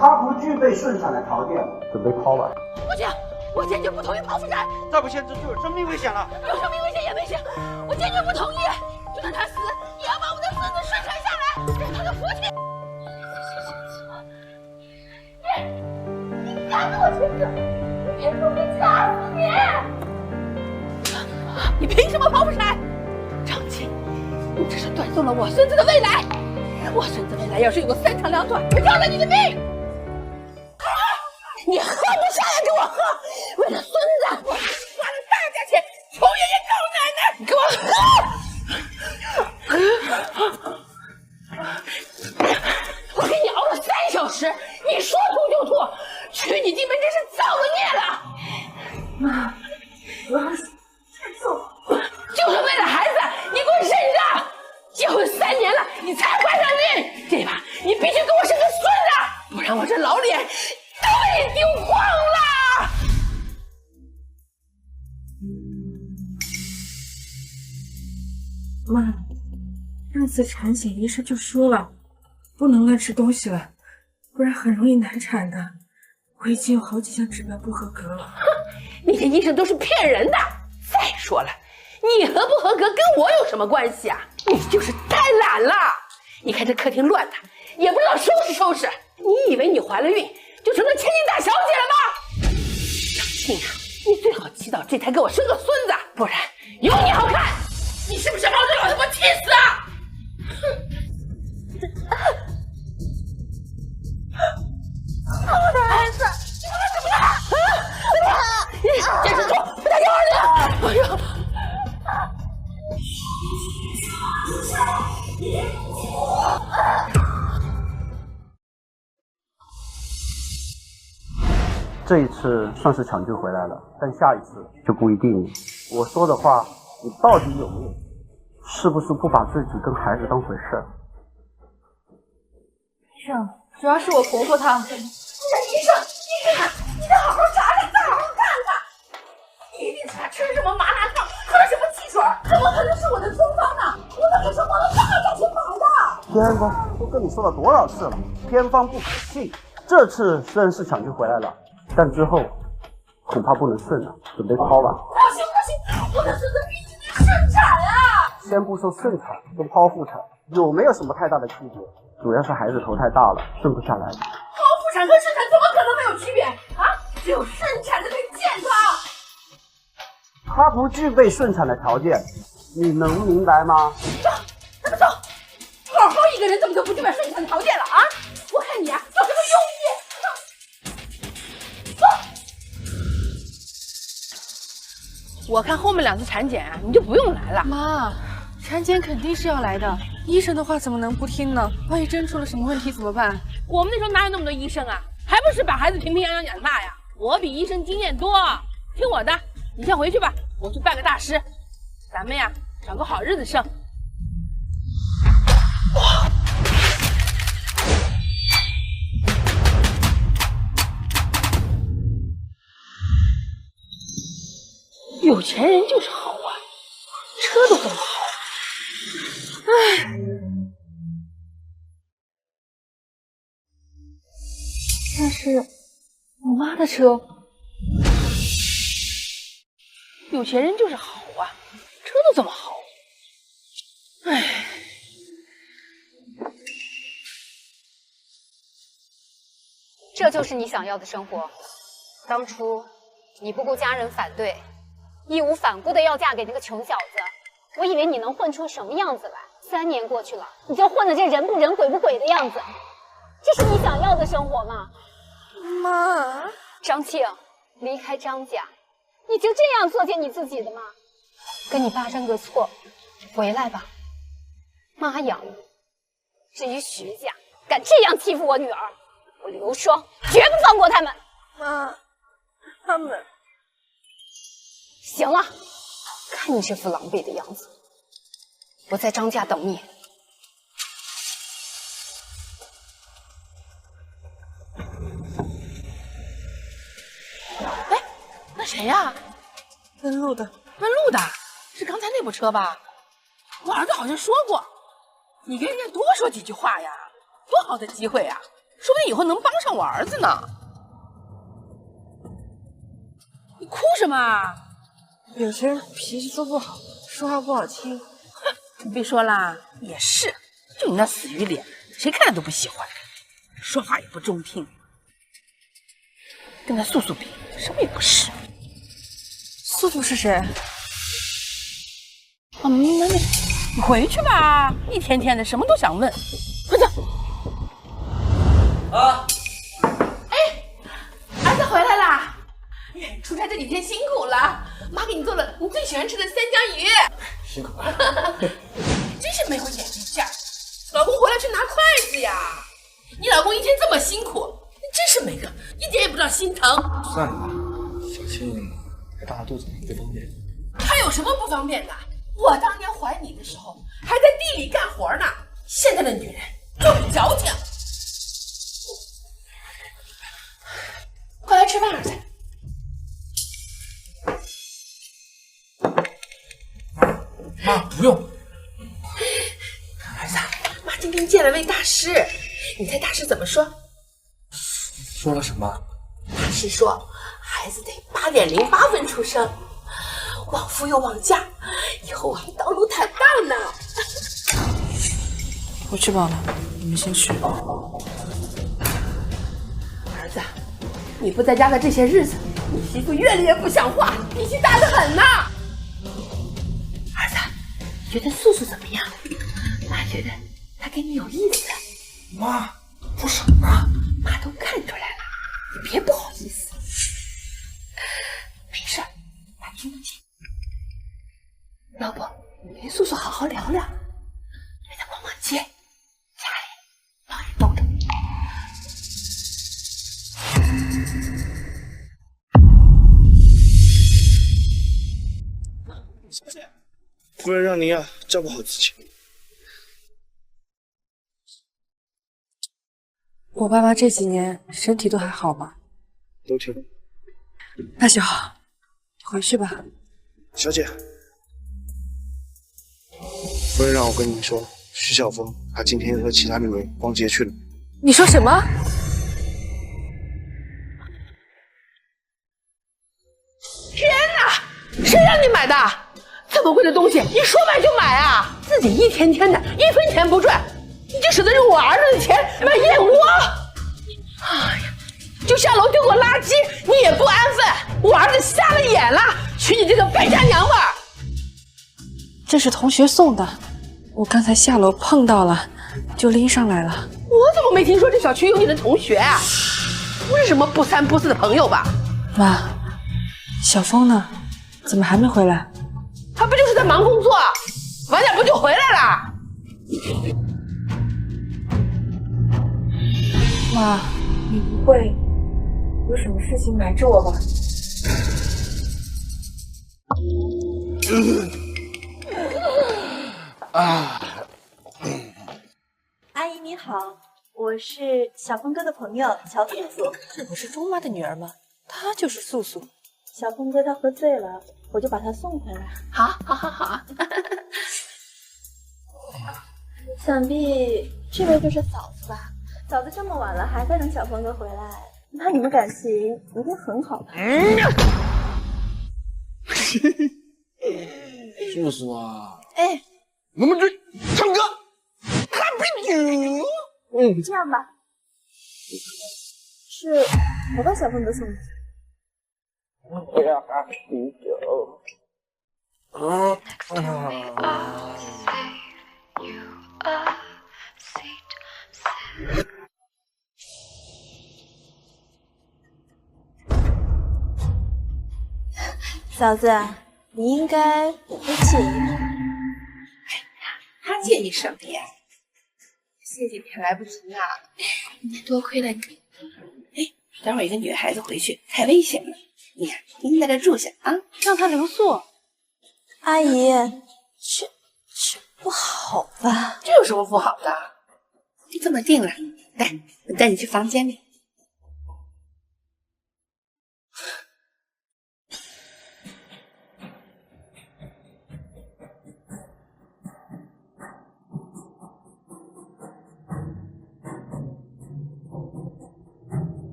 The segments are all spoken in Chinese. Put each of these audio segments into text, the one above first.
他不具备顺产的条件，准备抛卵。不行，我坚决不同意剖腹产。再不限制就有生命危险了。有生命危险也没事，我坚决不同意。就算他死，也要把我的孙子顺产下来，让他的父亲。你敢跟我亲嘴，我凭什么掐死你？你凭什么剖腹产？张琪，你这是断送了我孙子的未来。我孙子未来要是有个3长2短，我要了你的命！你喝不下来给我喝，为了孙子，我花了大价钱求爷爷告奶奶，你给我喝！我给你熬了3小时，你说吐就吐，娶你弟妹真是造了孽了！妈，我要是就是为了孩子，你给我忍着！结婚3年了，你才怀上孕，这把你必须给我生个孙子，不然我这老脸都被你丢光了！妈，上次产检医生就说了，不能乱吃东西了，不然很容易难产的。我已经有好几项指标不合格了。哼，那些医生都是骗人的。再说了，你合不合格跟我有什么关系啊？你就是太懒了。你看这客厅乱的，也不知道收拾收拾。你以为你怀了孕就成了千金大小姐了吗？张庆啊，你最好祈祷这胎给我生个孙子，不然有你好看！你是不是把我这老太婆气死啊？我的孩子，你干什么呢？你坚持住，我打电话去。哎呀！这一次算是抢救回来了，但下一次就不一定了。我说的话，你到底有没有？是不是不把自己跟孩子当回事？医生，主要是我婆婆她。医生，你得好好查查，再好好看看。你一定是他吃了什么麻辣烫，喝了什么汽水，怎么可能是我的偏方呢？我可是花了大价钱买的。偏方都跟你说了多少次了，偏方不可信。这次虽然是抢救回来了，但之后恐怕不能顺了，准备抛吧。不行不行，我的孙子毕竟得顺产啊！先不说顺产跟剖腹产有没有什么太大的区别，主要是孩子头太大了，生不下来。剖腹产和顺产怎么可能没有区别啊？只有顺产的最健康。他不具备顺产的条件，你能明白吗？走，咱们走。好好一个人怎么就不具备顺产条件了啊？我看你啊，有什么用意？走。我看后面2次产检啊，你就不用来了。妈，产检肯定是要来的，医生的话怎么能不听呢？万一真出了什么问题怎么办？我们那时候哪有那么多医生啊？还不是把孩子平平安安养大呀？我比医生经验多，听我的，你先回去吧，我去拜个大师，咱们呀找个好日子生。有钱人就是好啊，车都这么好。唉，那是我妈的车。有钱人就是好啊，车都这么好。唉，这就是你想要的生活。当初你不顾家人反对，义无反顾的要嫁给那个穷小子，我以为你能混出什么样子来。3年过去了，你就混的这人不人鬼不鬼的样子，这是你想要的生活吗？妈，张庆，离开张家，你就这样作践你自己的吗？跟你爸认个错，回来吧，妈养你。至于徐家敢这样欺负我女儿，我刘双绝不放过他们。妈，他们行了，看你这副狼狈的样子，我在张家等你。哎，那谁呀？问路的。问路的是刚才那部车吧？我儿子好像说过，你跟人家多说几句话呀，多好的机会啊！说不定以后能帮上我儿子呢。你哭什么啊？有些人脾气都不好，说话不好听。你别说啦，也是，就你那死鱼脸，谁看着都不喜欢，说话也不中听，跟那素素比，什么也不是。素素是谁？那你回去吧，一天天的什么都想问，快走。啊！儿子回来啦！出差这几天辛苦了，妈给你做了你最喜欢吃的三江鱼。辛苦了。真是没有眼力劲儿，老公回来去拿筷子呀！你老公一天这么辛苦，你真是没个，一点也不知道心疼。算了吧，小庆还大着肚子不方便。他有什么不方便的？我当年怀你的时候还在地里干活呢，现在的女人就是矫情。快来吃饭，儿子。妈，不用。儿子，妈今天见了位大师，你猜大师怎么说？说了什么？大师说，孩子得8.08分出生，旺夫又旺嫁，以后啊道路坦荡呢。我吃饱了，你们先吃。儿子，你不在家的这些日子，你媳妇越来越不像话，脾气大得很呢。儿子，你觉得素素怎么样？妈觉得她跟你有意思。妈，说什么？妈都看出来了，你别不好意思。没事，妈听得见。要不你跟素素好好聊聊，带她逛逛街，家里忙也懂的。夫人让您呀照顾好自己。我爸爸这几年身体都还好吧？都挺。那就好，回去吧。小姐，夫人让我跟你说，徐晓峰他今天和其他女人逛街去了。你说什么？天哪！谁让你买的？这么贵的东西，你说买就买啊！自己一天天的1分钱不赚，你就舍得用我儿子的钱买燕窝？哎呀，就下楼丢个垃圾，你也不安分！我儿子瞎了眼了，娶你这个败家娘们儿！这是同学送的，我刚才下楼碰到了，就拎上来了。我怎么没听说这小区有你的同学啊？不是什么不三不四的朋友吧？妈，小峰呢？怎么还没回来？他不就是在忙工作，晚点不就回来了？妈，你不会有什么事情瞒着我吧？阿姨你好，我是小峰哥的朋友乔素素。这不是钟妈的女儿吗？她就是素素。小峰哥他喝醉了，我就把他送回来。好，好，好，好。想必这位就是嫂子吧？嫂子这么晚了还在等小峰哥回来，那你们感情一定很好吧？素素啊，哎，我们去唱歌，Happy New。这样吧，是我帮小峰哥送的。我要喝啤酒。嫂子，你应该不会介意。他介意什么呀？这几天来不及啊，多亏了你。哎，待会儿一个女孩子回去太危险了，你呀，应在这住下啊，让她留宿。阿姨，这不好吧？这有什么不好的？就这么定了，来，我带你去房间里。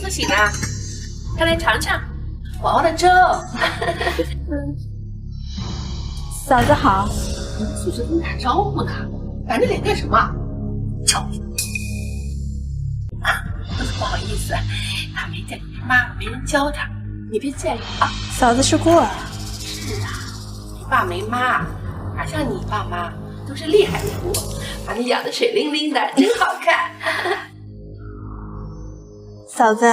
苏醒了，快来尝尝娃娃的粥。嫂子好。素素跟你打招呼呢，板着脸干什么？臭！不好意思，他没见过妈，没人教他，你别介意啊。嫂子是孤儿。是啊，没爸没妈，哪像你爸妈都是厉害人物，把你养得水灵灵的，真好看。嫂子，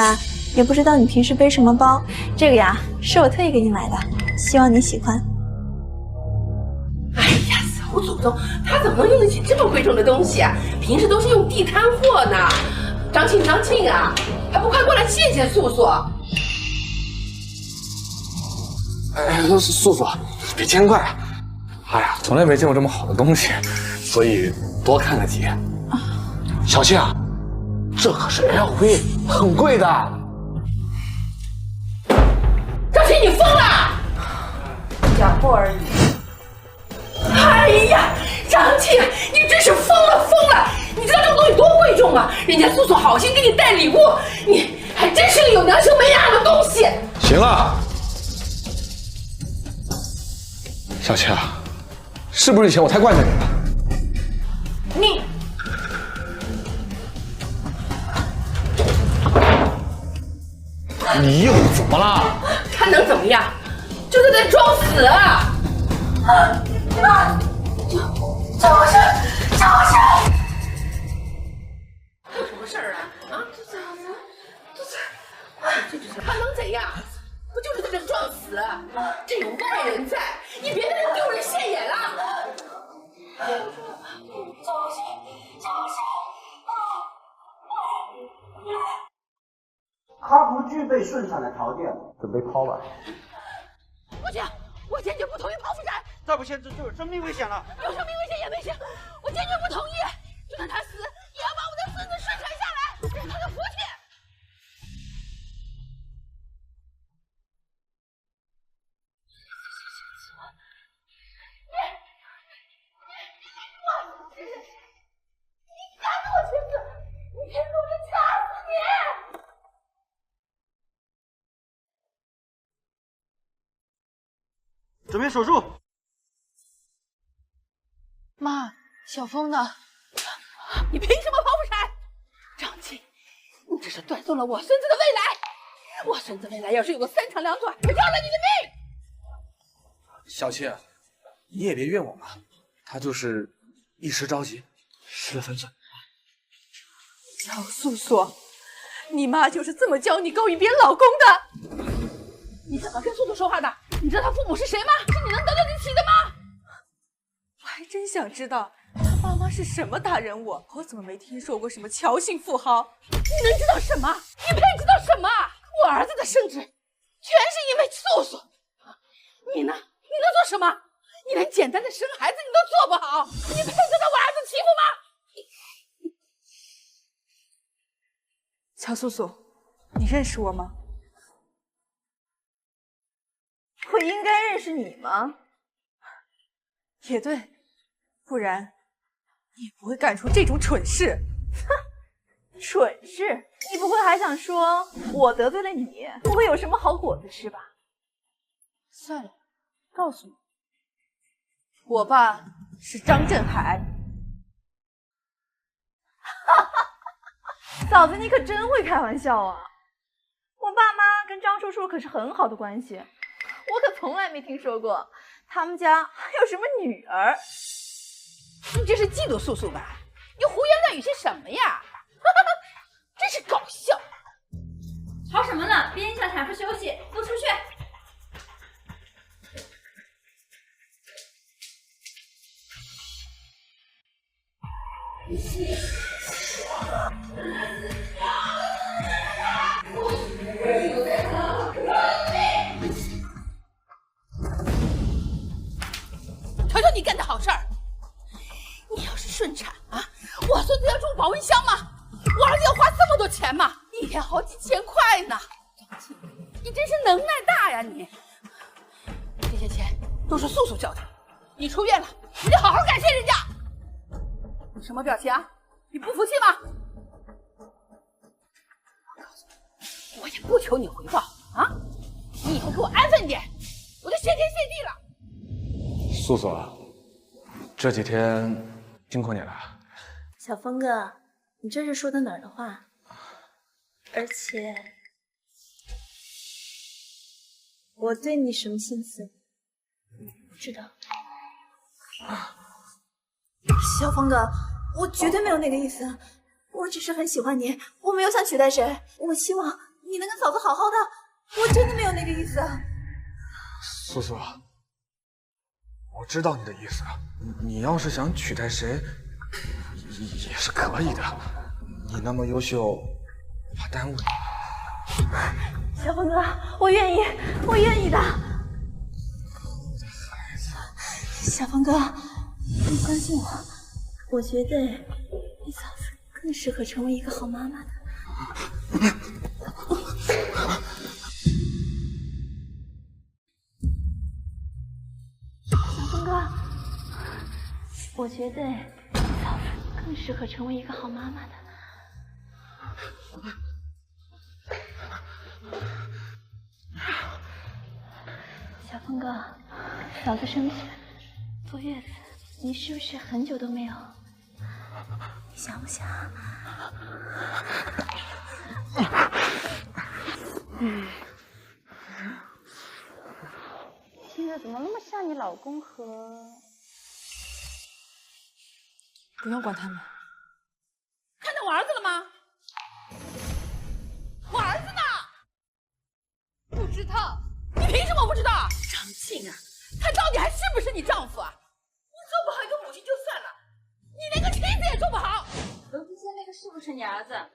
也不知道你平时背什么包，这个呀是我特意给你买的，希望你喜欢。哎呀，小祖宗，他怎么能用得起这么贵重的东西啊？平时都是用地摊货呢。张庆啊，还不快过来谢谢素素！哎，素素，别见怪啊！哎呀，从来没见过这么好的东西，所以多看了几眼。小庆啊，这可是 LV， 很贵的。张庆，你疯了！假货而已。哎呀，张庆，你真是疯了！你知道这个东西多贵重吗？人家素素好心给你带礼物，你还真是个有良心没样的东西！行了，小庆，是不是以前我太惯着你了？你又怎么了？他能怎么样？就是在装死啊！怎么回事？有什么事儿啊？他能怎样？不就是在这装死？这有外人在，你别在这丢人现眼了！他不具备顺产的条件，准备抛吧。不行，我坚决不同意剖腹产！再不限制就有生命危险了。有生命危险也没行，我坚决不同意！就算他死，也要把我的孙子顺产下来，让他有福气！你敢跟我亲自，你骗我，我就掐死你！准备手术。妈，小峰呢？你凭什么剖腹产？张庆，你这是断送了我孙子的未来！我孙子未来要是有个三长两短，我要了你的命！小庆，你也别怨我嘛，他就是一时着急，失了分寸。小素素，你妈就是这么教你勾引别人老公的。你怎么跟素素说话的？你知道他父母是谁吗？是你能得得起的吗？我还真想知道他爸妈是什么大人物，我怎么没听说过什么乔姓富豪？你能知道什么？你配知道什么？我儿子的升职，全是因为素素。你呢？你能做什么？你连简单的生孩子你都做不好，你配得到我儿子欺负吗？乔素素，你认识我吗？我应该认识你吗？也对，不然你也不会干出这种蠢事。哼，蠢事？你不会还想说我得罪了你，不会有什么好果子吃吧？算了，告诉你，我爸是张振海。嫂子，你可真会开玩笑啊！我爸妈跟张叔叔可是很好的关系，我可从来没听说过他们家还有什么女儿。你这是嫉妒素素吧？你胡言乱语些什么呀？真是搞笑！吵什么呢？边一下产妇休息，都出去！瞧瞧你干的好事儿！你要是顺产啊，我孙子要住保温箱吗？我儿子要花这么多钱吗？一天好几千块呢！张庆，你真是能耐大呀你！这些钱都是素素交的，你出院了，你得好好感谢人家。你什么表情啊？你不服气吗？我告诉你，我也不求你回报啊！你以后给我安分点，我就谢天谢地了。素素，这几天辛苦你了。小峰哥，你这是说的哪儿的话？而且，我对你什么心思，不知道。小峰哥，我绝对没有那个意思，我只是很喜欢你，我没有想取代谁，我希望你能跟嫂子好好的，我真的没有那个意思。素素，我知道你的意思，你要是想取代谁，也是可以的。你那么优秀，怕耽误你。小峰哥，我愿意，我愿意的。我的孩子，小峰哥，你相信我，我觉得你嫂子更适合成为一个好妈妈的。小峰哥，我觉得你嫂子更适合成为一个好妈妈的。小峰哥，嫂子生气坐月子，你是不是很久都没有？你想不想？听着怎么那么像你老公和……不用管他们。看到我儿子了吗？我儿子呢？不知道？你凭什么不知道？张庆啊，他到底还是不是你丈夫啊？你做不好一个母亲就算了，你连个妻子也做不好。楼梯间那个是不是你儿子？啊？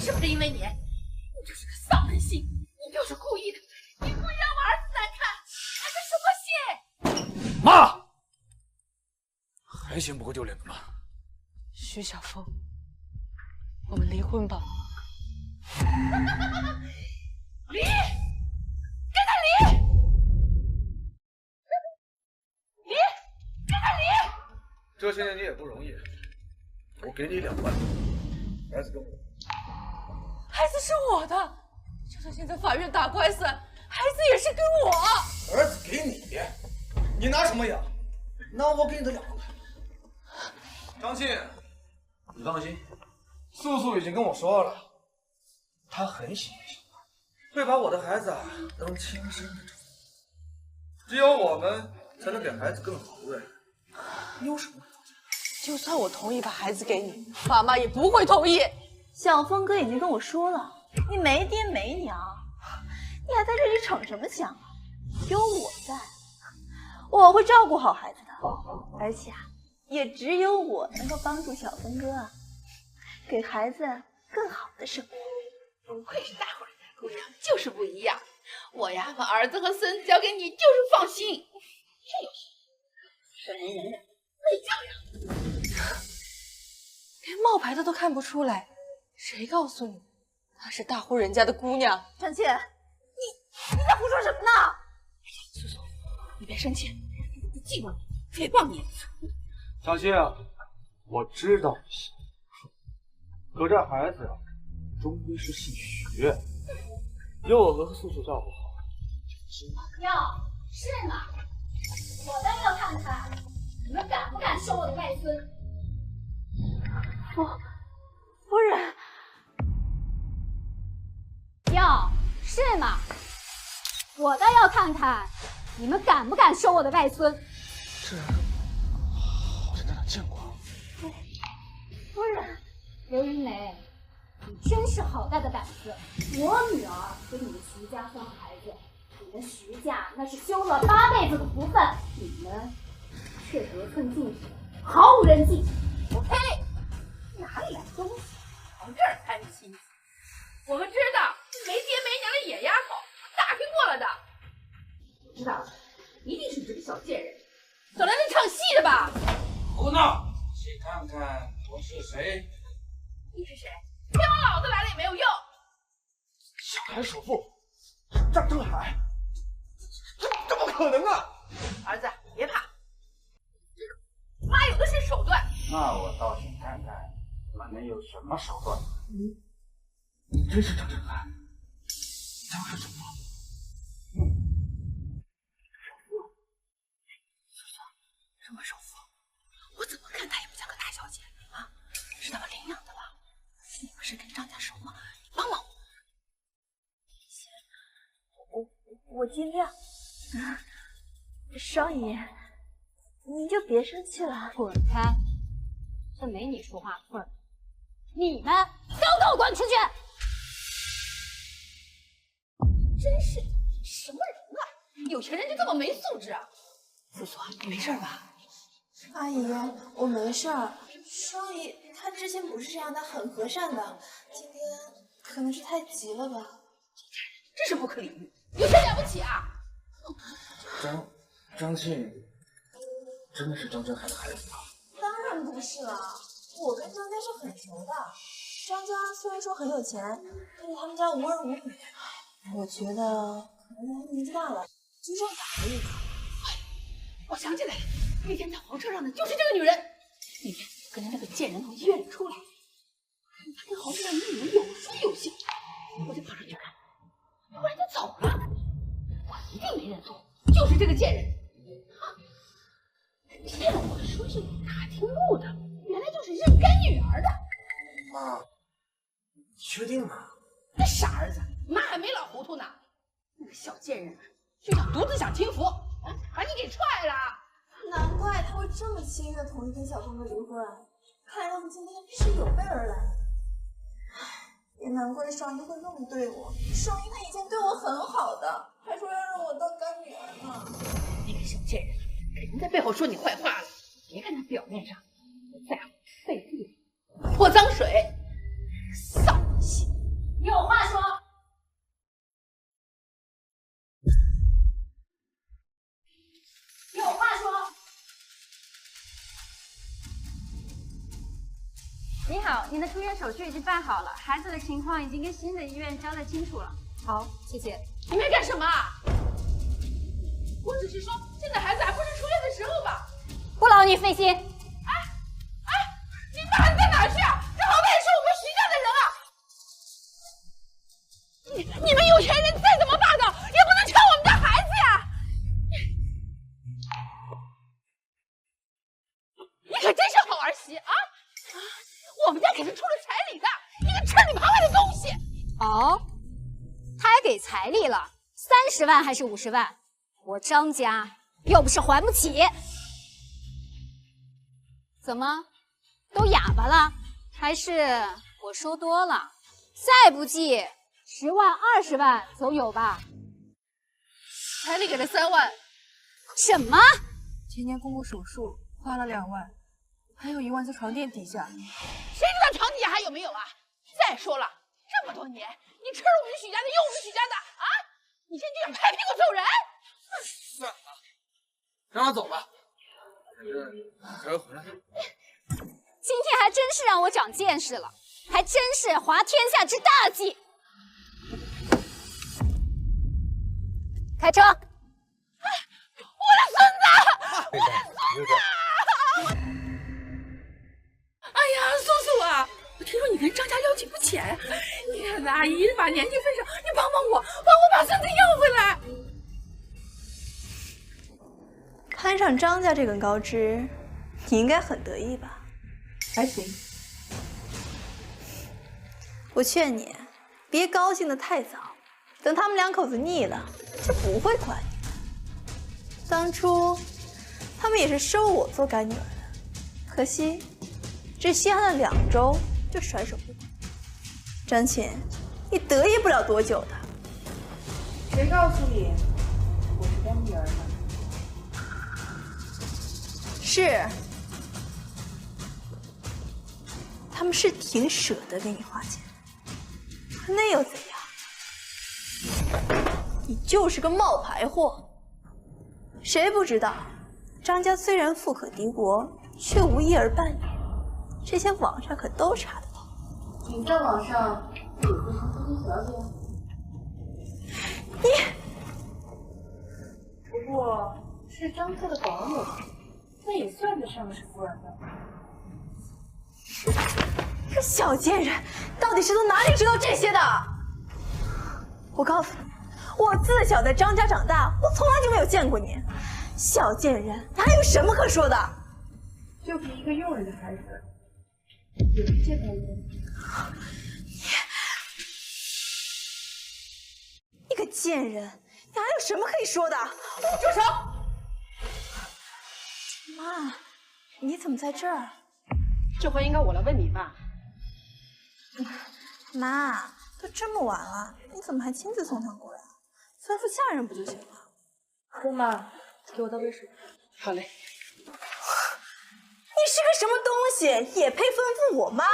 是不是因为你？你就是个丧门星，你就是故意的，你故意让我儿子难看，还是什么戏？妈，还嫌不够丢脸的吗？徐小峰，我们离婚吧。离，跟他离，离，跟他离。这些年你也不容易，我给你2万，儿子跟我。孩子是我的，就算现在法院打官司，孩子也是跟我。儿子给你，你拿什么养？拿我给你的2万。张信，你放心，素素已经跟我说了，她很喜欢小花，会把我的孩子当亲生的照顾。只有我们才能给孩子更好的未来。你有什么不放心？就算我同意把孩子给你，爸妈也不会同意。小峰哥已经跟我说了，你没爹没娘，你还在这里逞什么强啊？有我在，我会照顾好孩子的，而且也只有我能够帮助小峰哥给孩子更好的生活。不愧是大户人家姑娘，就是不一样。我呀，把儿子和孙子交给你，就是放心。真有事，说人人的没教养，连冒牌的都看不出来，谁告诉你她是大户人家的姑娘？张倩，你在胡说什么呢？素素，你别生气，我记过你，诽谤你。小新，我知道你喜欢可这孩子呀，终归是姓徐，有我和素素照顾好，就是了。哟，是吗？我倒要看看你们敢不敢收我的外孙。夫人。哟，是吗？我倒要看看你们敢不敢收我的外孙。这人好像在哪见过。夫人，刘云梅，你真是好大的胆子！我女儿跟你们徐家生孩子，你们徐家那是修了8辈子的福分，你们却得寸进尺，毫无人际。我呸！哪里来的东西，往这儿攀亲戚？我们知道没爹没娘的野丫头，打听过了的。我知道了，一定是你这个小贱人，总来这唱戏的吧？胡闹！细看看我是谁。你是谁？天王老子来了也没有用。小海首富张海，这么可能啊！儿子，别怕，妈有的是手段。那我倒想看看你们能有什么手段。你真是张震汉，江氏什么？什么首富？我怎么看他也不像个大小姐啊！是他们领养的吧？你不是跟张家熟吗？你帮帮我。我尽量。双姨，你就别生气了。滚开！这没你说话份儿。你们都给我滚出去！真是什么人啊！有钱人就这么没素质啊！素素，你没事吧？阿姨，我没事儿。双姨她之前不是这样，她很和善的。今天可能是太急了吧。真是不可理喻，有钱了不起啊！张庆真的是张震海的孩子吗？当然不是了，我跟张家是很熟的。张家虽然说很有钱，但是他们家无儿无女。我觉得可能他年纪大了，就这样打了一个。我想起来了，那天在黄车上的就是这个女人。那天跟着那个贱人从医院里出来，她跟黄车上一个女人有说有笑，我就跑上去看，突然就走了。我一定没认错，就是这个贱人。骗我说是打听路的，原来就是认干女儿的。妈，你确定吗？那傻儿子，妈还没老糊涂呢。那个小贱人就想独自享清福，把你给踹了。难怪他会这么轻易的同意跟小峰哥离婚，看来他们今天是有备而来。也难怪双姨会那么对我，双姨她以前对我很好的，还说要让我当干女儿呢。那个小贱人肯定在背后说你坏话了。别看他表面上不在乎，背地里泼脏水，丧心。有话说。有话说。你好，您的出院手续已经办好了，孩子的情况已经跟新的医院交代清楚了。好，谢谢。你们干什么？我只是说，现在孩子还不是出院的时候吧？不劳你费心。你把孩子带哪去啊？这好歹也是我们徐家的人啊！你们有钱人再怎么霸道，也不能抢我们家孩子呀！你可真是好儿媳啊！我们家可是出了彩礼的，一个吃里扒外的东西。哦，他还给彩礼了，30万还是50万？我张家又不是还不起。怎么，都哑巴了？还是我说多了？再不济10万、20万总有吧？彩礼给了3万。什么？前年公公手术花了2万，还有1万在床垫底下。谁知道床底下还有没有啊？再说了，这么多年你吃了我们许家的，用我们许家的啊！你现在就想拍屁股走人？算了，让他走吧。可是回来。今天还真是让我长见识了，还真是滑天下之大稽。开车！我的孙子！哎呀，素素啊，我听说你跟张家交情不浅，你看在阿姨一把年纪份上，你帮帮我，帮我把孙子要回来。攀上张家这根高枝，你应该很得意吧？还行。我劝你别高兴得太早，等他们2口子腻了，就不会管你了。当初他们也是收我做干女儿的，可惜只稀罕了2周就甩手不管。张琴，你得意不了多久的。谁告诉你我是干女儿的？是，他们是挺舍得给你花钱，那又怎样？你就是个冒牌货。谁不知道，张家虽然富可敌国，却无一儿半女，这些网上可都查得到。你在网上有个什么风小姐？你，不过是张家的保姆，那也算得上是夫人的。这小贱人到底是从哪里知道这些的？我告诉你，我自小在张家长大，我从来就没有见过你。小贱人，哪有什么可说的？就是一个佣人的孩子，有这个人。你个贱人，你还有什么可以说的？住手！妈，你怎么在这儿？这回应该我来问你吧。妈，都这么晚了，你怎么还亲自送汤过来？吩咐下人不就行了？姑妈，给我倒杯水。好嘞。你是个什么东西，也配吩咐我妈？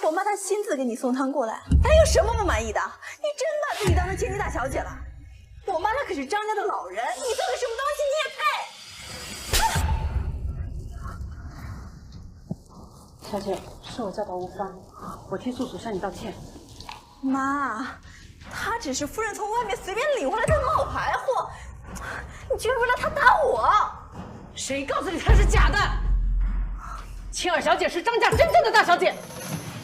我妈她亲自给你送汤过来，她有什么不满意的？你真把自己当成千金大小姐了？我妈她可是张家的老人，你做个什么东西你也配？小姐，是我教导无方，我替素素向你道歉。妈，她只是夫人从外面随便领回来的冒牌货，你居然为了她打我！谁告诉你她是假的？青儿小姐是张家真正的大小姐。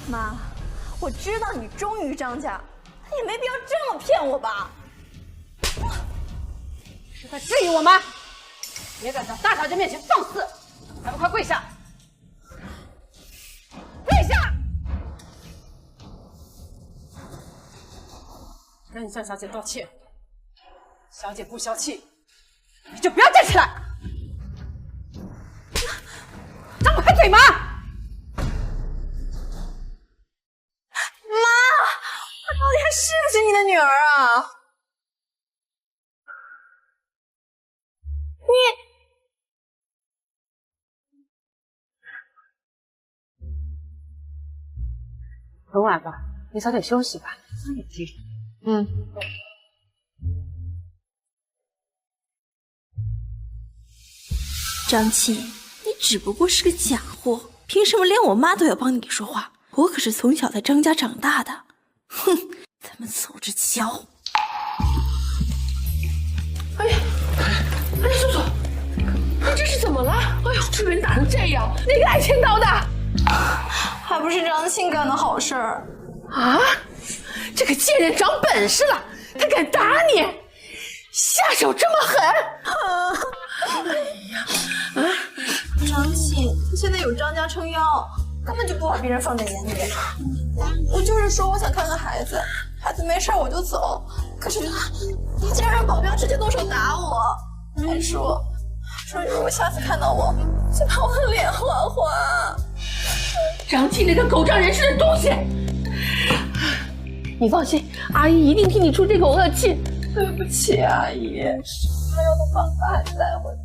妈，我知道你忠于张家，但也没必要这么骗我吧？是在质疑我吗？别敢在大小姐面前放肆，还不快跪下！跪下！赶紧向小姐道歉。小姐不消气，你就不要站起来！张不开嘴吗？妈，我到底还是不是你的女儿啊？很晚了，你早点休息吧，伤眼睛。张庆，你只不过是个假货，凭什么连我妈都要帮你说话？我可是从小在张家长大的。哼，咱们走着瞧。哎呀，素素，你这是怎么了？哎呦，这人打成这样，哪个挨千刀的？还不是张庆干的好事儿啊！这个贱人长本事了，他敢打你，下手这么狠！哎呀，张庆，你现在有张家撑腰，根本就不把别人放在眼里。我就是说我想看看孩子，孩子没事我就走。可是你竟然让保镖直接动手打我，还说如果下次看到我，就把我的脸划划。张庆那个狗仗人势的东西！你放心，阿姨一定替你出这口恶气。对不起，阿姨，没有的办法还带回来。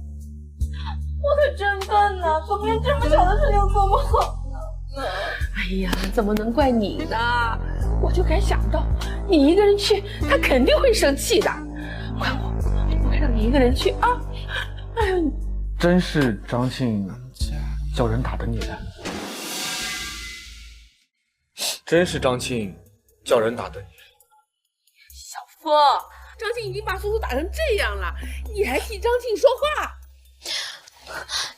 我可真笨呐，怎么连这么小的事情都做不好呢？哎呀，怎么能怪你呢？我就敢想到，你一个人去，他肯定会生气的。怪我让你一个人去啊！哎呦，真是张庆叫人打的你？真是张庆叫人打的你？小风，张庆已经把素素打成这样了，你还替张庆说话？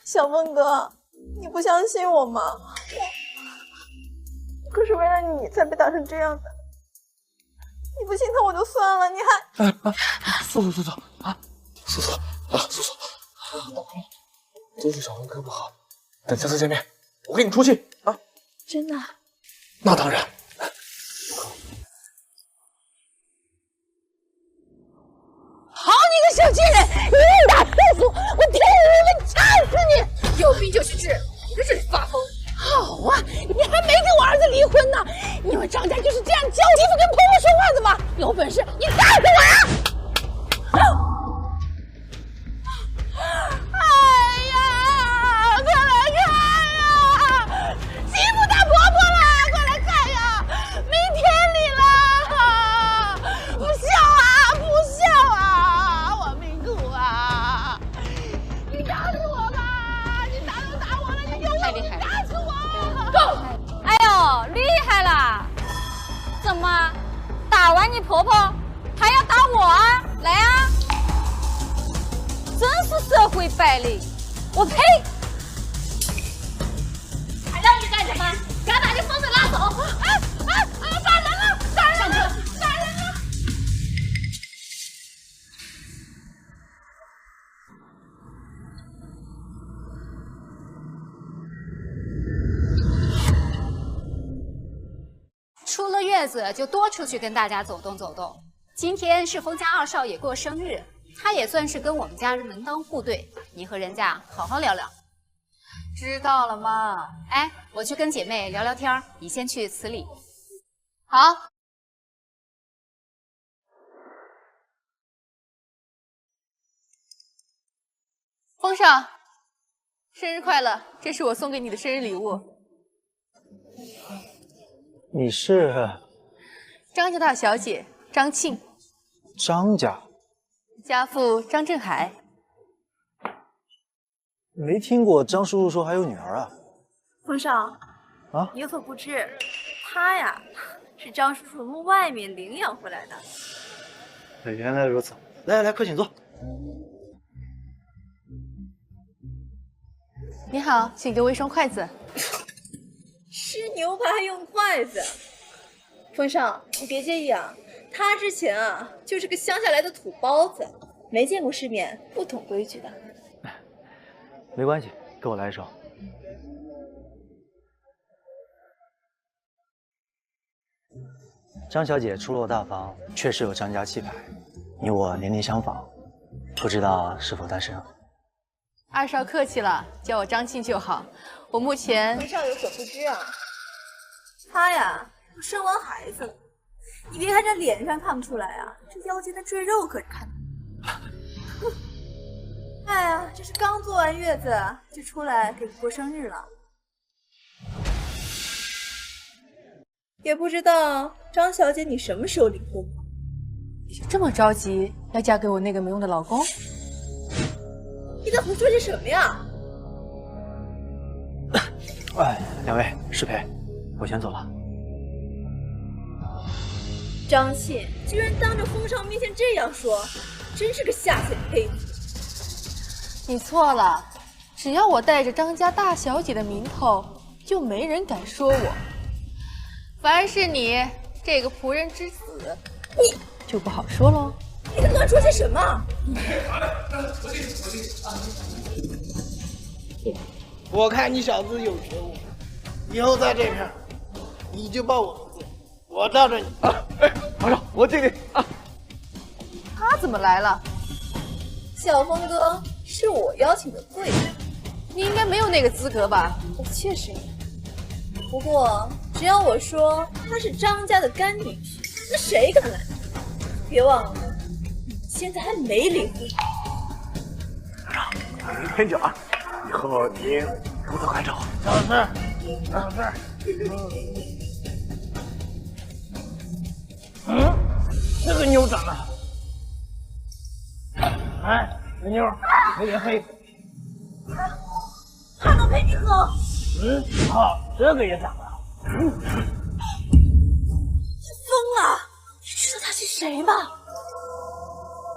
小峰哥，你不相信我吗？我可是为了你才被打成这样的。你不心疼我就算了，你还……素素啊，素素，都是小峰哥不好。等下次见面，我给你出气啊！真的？那当然。好你个小贱人，你硬打素素，我天你们掐死你！有病就去治，你在这里发疯。好啊，你还没跟我儿子离婚呢！你们张家就是这样教媳妇跟婆婆说话的吗？有本事你打死我呀！哎呀，快来看呀！媳妇打婆婆了，快来看呀！没天理了！不孝啊，不孝啊！我命苦啊！你打死我吧！你打都打我了，你有本事打死我！够！哎呦，厉害了！怎么打完你婆婆还要打我啊？来啊！真是社会败类！我呸！还让你干什么？敢把这疯子拉走！杀人了！杀人了！杀人了！出了月子就多出去跟大家走动走动。今天是封家二少爷过生日，他也算是跟我们家人门当户对，你和人家好好聊聊。知道了妈。哎，我去跟姐妹聊聊天，你先去辞礼。好。皇上，生日快乐！这是我送给你的生日礼物。你是张家大小姐张庆，张家？家父张振海。没听过张叔叔说还有女儿啊？皇上，啊，你有所不知，她呀是张叔叔从外面领养回来的。原来如此，来，快请坐。你好，请给我一双筷子。吃牛排还用筷子？皇上，你别介意啊，他之前啊就是个乡下来的土包子，没见过世面，不懂规矩的。没关系，给我来一双。张小姐出落大方，确实有张家气派。你我年龄相仿，不知道是否单身？二少客气了，叫我张庆就好。我目前……皇上有所不知啊，他呀生完孩子了，你别看这脸上看不出来啊，这腰间的赘肉可是看得。哎呀，这是刚坐完月子就出来给你过生日了，也不知道张小姐你什么时候离婚？你就这么着急要嫁给我那个没用的老公？你在胡说些什么呀？哎，两位失陪，我先走了。张信居然当着封少面前这样说，真是个下贱胚子。你错了，只要我带着张家大小姐的名头，就没人敢说我。反而是你这个仆人之子，你就不好说喽。你在乱说些什么？我看你小子有觉悟，以后在这片你就报我名字，我罩着你。皇上，我敬你啊。他怎么来了？小峰哥是我邀请的贵人，你应该没有那个资格吧？我确实有，不过只要我说他是张家的干女婿，那谁敢拦？别忘了，你现在还没离婚。明天就啊，以后您如此关照。小事，小事。这个妞长得好。哎，这妞有点黑。他能陪你喝？好，这个也长得好。疯了！你知道他是谁吗？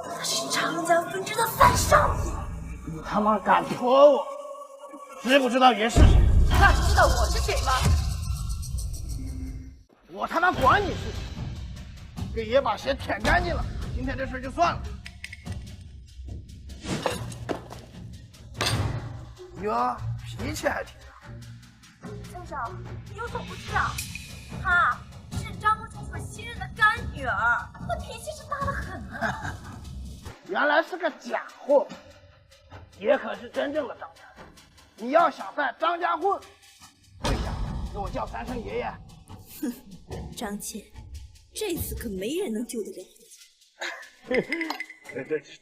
他是张家分支的三少爷。你他妈敢戳我，知不知道爷是谁？那你知道我是谁吗？我他妈管你是谁！给爷把鞋舔干净了，今天这事就算了。哟，脾气还挺大。先生，你有所不知啊，她是张国忠新任的干女儿，那脾气是大得很啊。原来是个假货，爷可是真正的张家人。你要想在张家混，跪下给我叫3声爷爷。哼，张倩，这次可没人能救得了你。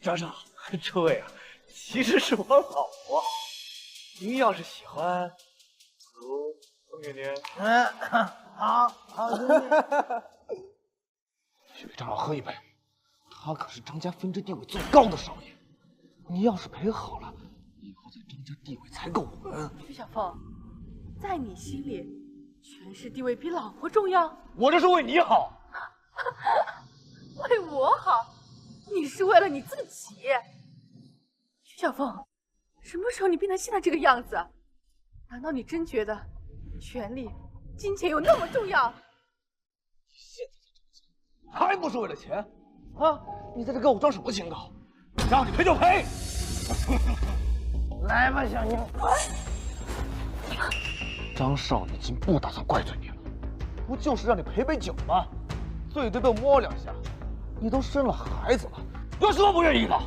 张少，这位啊，其实是我老婆。您要是喜欢，不如送给您。好，兄弟。去陪张老喝一杯，他可是张家分支地位最高的少爷。你要是陪好了，以后在张家地位才够稳。徐小凤，在你心里，权势地位比老婆重要？我这是为你好。为我好？你是为了你自己？徐小凤，什么时候你变成现在这个样子？难道你真觉得权力、金钱有那么重要？现在还不是为了钱啊！你在这跟我装什么清高？让你赔就赔！来吧，小妞。张少已经不打算怪罪你了，不就是让你赔杯酒吗？最多被摸2下，你都生了孩子了，有什么不愿意的？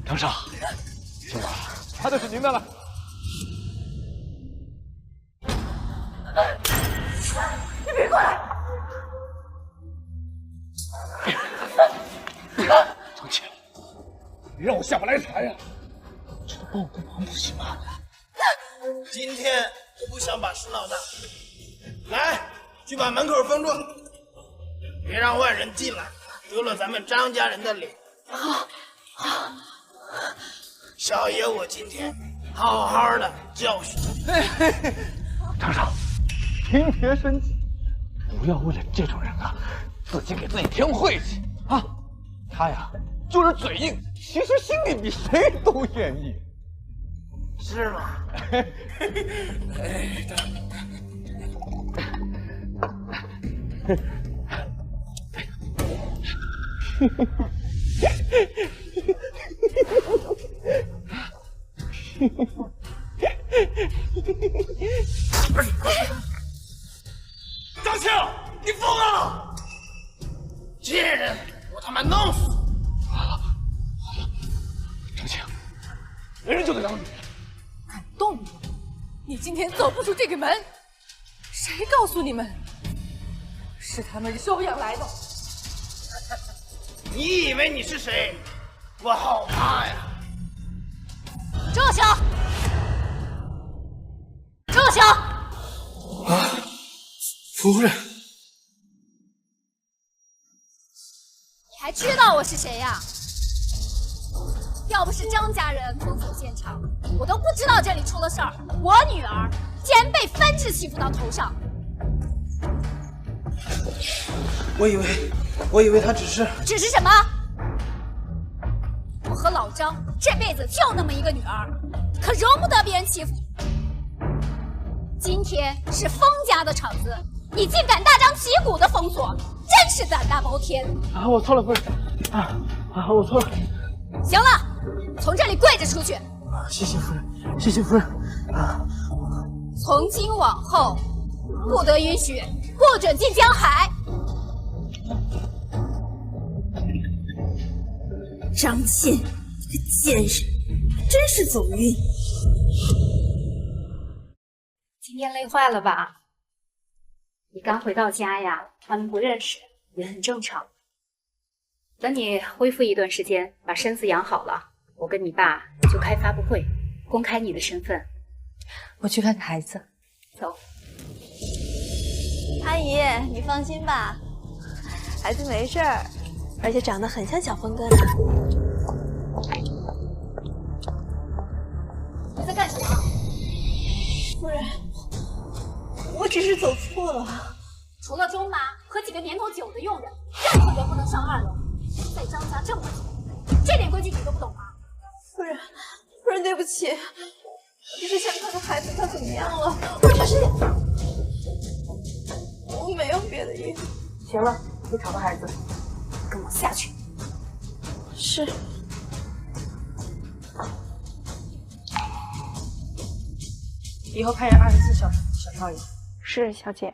张少，今晚他就是您的了。你别过来！张倩，你让我下不来台呀！这都帮我个忙不行吗？今天我不想把事闹大，来，去把门口封住，别让外人进来，得了咱们张家人的脸。好，少爷，我今天好好的教训你。张少，您别生气，不要为了这种人啊，自己给自己添晦气啊！他呀，就是嘴硬，其实心里比谁都愿意，是吗？张庆，你疯了！贱人，我他妈弄死！好了，张庆，男人就得当女人。敢动我，你今天走不出这个门。谁告诉你们？是他们收养来的。你以为你是谁？我好怕呀！住手！住手！啊，夫人，你还知道我是谁呀？要不是张家人封锁现场，我都不知道这里出了事儿。我女儿竟然被分支欺负到头上。我以为他只是什么？我和老张这辈子就那么一个女儿，可容不得别人欺负。今天是封家的场子，你竟敢大张旗鼓的封锁，真是胆大包天！啊，我错了，夫人。我错了。行了，从这里跪着出去。谢谢夫人，谢谢夫人。从今往后，不得允许，不准进江海。张倩，你个贱人，真是走运。今天累坏了吧？你刚回到家呀，他们不认识也很正常。等你恢复一段时间，把身子养好了，我跟你爸就开发布会，公开你的身份。我去看看孩子。走。阿姨，你放心吧，孩子没事儿，而且长得很像小峰哥呢。你在干什么？夫人，我只是走错了。除了钟妈和几个年头久的佣人，任何人不能上2楼。在张家这么久，这点规矩你都不懂吗？夫人，对不起，我只是想看看孩子他怎么样了，我只是，我没有别的意思。行了，别吵到孩子，跟我下去。是。以后派人24小时小少爷。是，小姐。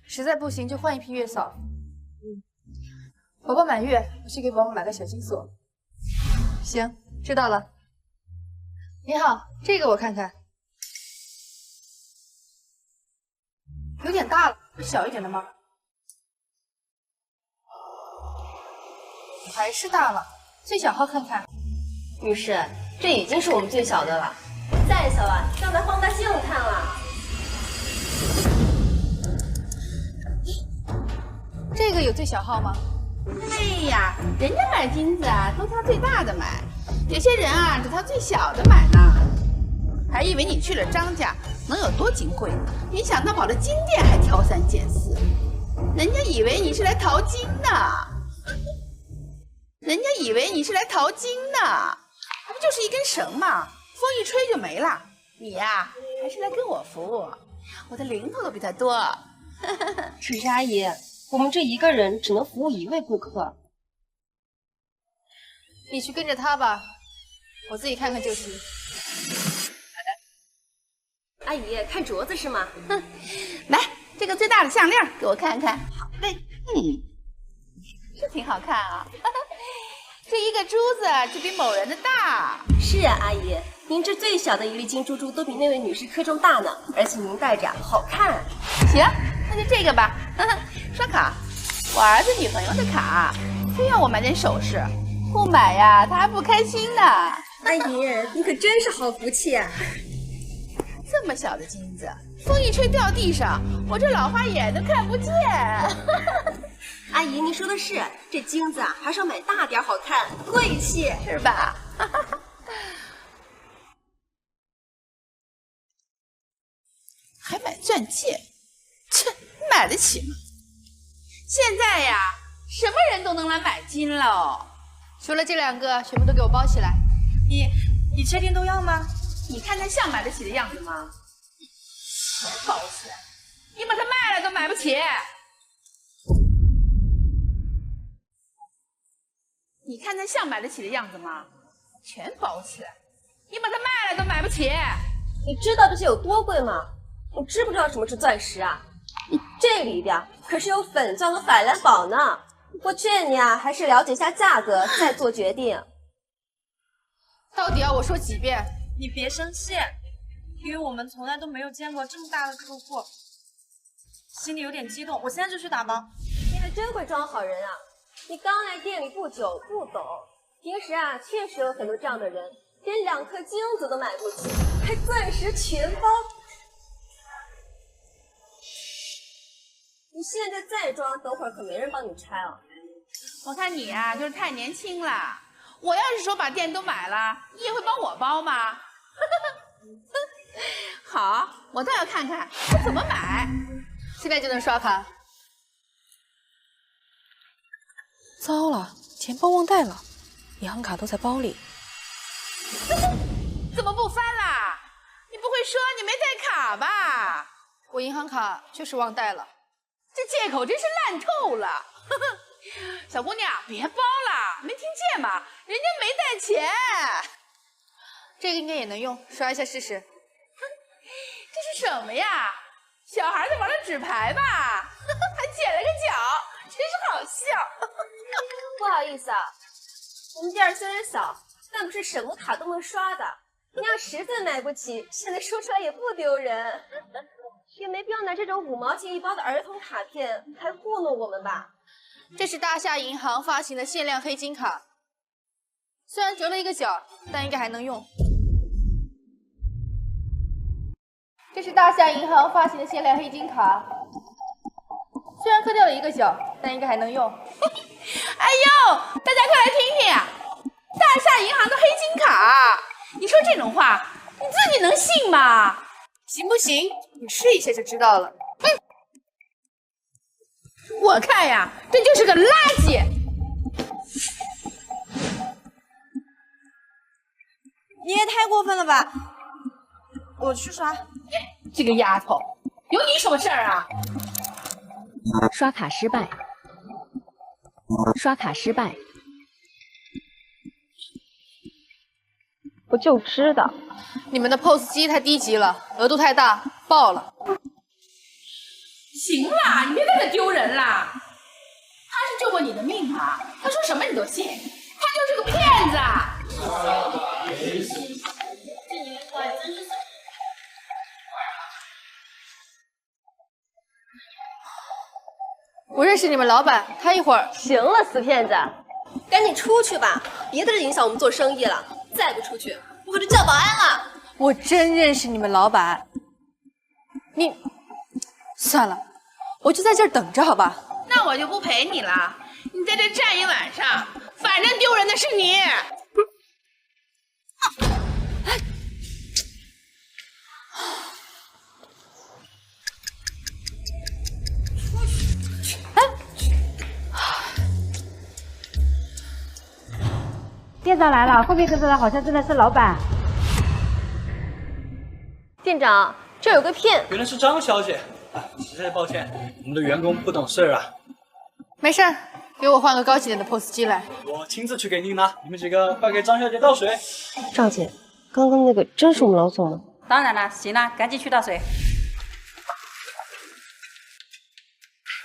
实在不行就换一批月嫂。宝宝满月，我去给宝宝买个小金锁。行，知道了。你好，这个我看看，有点大了，有小一点的吗？还是大了，最小号看看。女士，这已经是我们最小的了，再小啊，要来放大镜看了。这个有最小号吗？对呀，人家买金子啊，都挑最大的买，有些人啊只挑最小的买呢。还以为你去了张家能有多金贵，没想到跑到金店还挑三拣四。人家以为你是来淘金的，人家以为你是来淘金的，不就是一根绳吗？风一吹就没了。你呀，还是来跟我服务，我的零头都比他多。可是阿姨，我们这一个人只能服务1位顾客。你去跟着他吧，我自己看看就行。阿姨，看镯子是吗？来，这个最大的项链给我看看。好嘞，是挺好看啊。这一个珠子就比某人的大。是啊，阿姨，您这最小的一粒金珠珠都比那位女士克重大呢，而且您戴着好看。行，那就这个吧。刷卡，我儿子女朋友的卡，非要我买点首饰，不买呀他还不开心呢。阿姨，你可真是好福气啊！这么小的金子，风一吹掉地上，我这老花眼都看不见。阿姨，您说的是，这金子啊，还是要买大点好看，贵气是吧？还买钻戒，切，买得起吗？现在呀，什么人都能来买金喽。除了这2个，全部都给我包起来。你确定都要吗？你看他像买得起的样子吗？包起来，你把它卖了都买不起。你看他像买得起的样子吗？全包起来，你把它卖了都买不起。你知道这些有多贵吗？你知不知道什么是钻石啊？这里边可是有粉钻和法兰宝呢。我劝你啊，还是了解一下价格再做决定。到底要我说几遍？你别生气，因为我们从来都没有见过这么大的客户，心里有点激动。我现在就去打包。你还真会装好人啊！你刚来店里不久，不懂。平时啊，确实有很多这样的人，连2颗金子都买不起，还钻石全包。你现在再装，等会儿可没人帮你拆了。我看你啊，就是太年轻了。我要是说把店都买了，你也会帮我包吗？好，我倒要看看我怎么买。现在就能刷卡。糟了，钱包忘带了，银行卡都在包里。怎么不翻啦？你不会说你没带卡吧？我银行卡确实忘带了。这借口真是烂透了。小姑娘，别包了，没听见吗？人家没带钱。这个应该也能用，刷一下试试。这是什么呀？小孩在玩的纸牌吧？还剪了个角，真是好笑。不好意思啊，我们店虽然小，但不是什么卡都能刷的。你要实在买不起，现在说出来也不丢人。也没必要拿这种5毛钱一包的儿童卡片来糊弄我们吧。这是大夏银行发行的限量黑金卡，虽然折了一个角，但应该还能用。这是大夏银行发行的限量黑金卡，虽然磕掉了一个角，但应该还能用。哎呦，大家快来听听啊！大夏银行的黑金卡，你说这种话，你自己能信吗？行不行？你试一下就知道了。我看呀，这就是个垃圾。你也太过分了吧！我去刷。这个丫头，有你什么事儿啊？刷卡失败。刷卡失败。我就知道，你们的 POS 机太低级了，额度太大，爆了。行了，你别在这丢人啦。他是救过你的命吗？他说什么你都信，他就是个骗子。我认识你们老板，他一会儿……行了，死骗子，赶紧出去吧，别在这影响我们做生意了。再不出去，我可就叫保安了。我真认识你们老板，你算了，我就在这儿等着，好吧？那我就不陪你了，你在这站一晚上，反正丢人的是你。店长来了，后面跟着的好像真的是老板。店长，这有个骗。原来是张小姐，实在抱歉，我们的员工不懂事啊。没事儿，给我换个高级点的 POS 机来。我亲自去给您拿，你们几个快给张小姐倒水。赵姐，刚刚那个真是我们老总吗？当然了，行了，赶紧去倒水。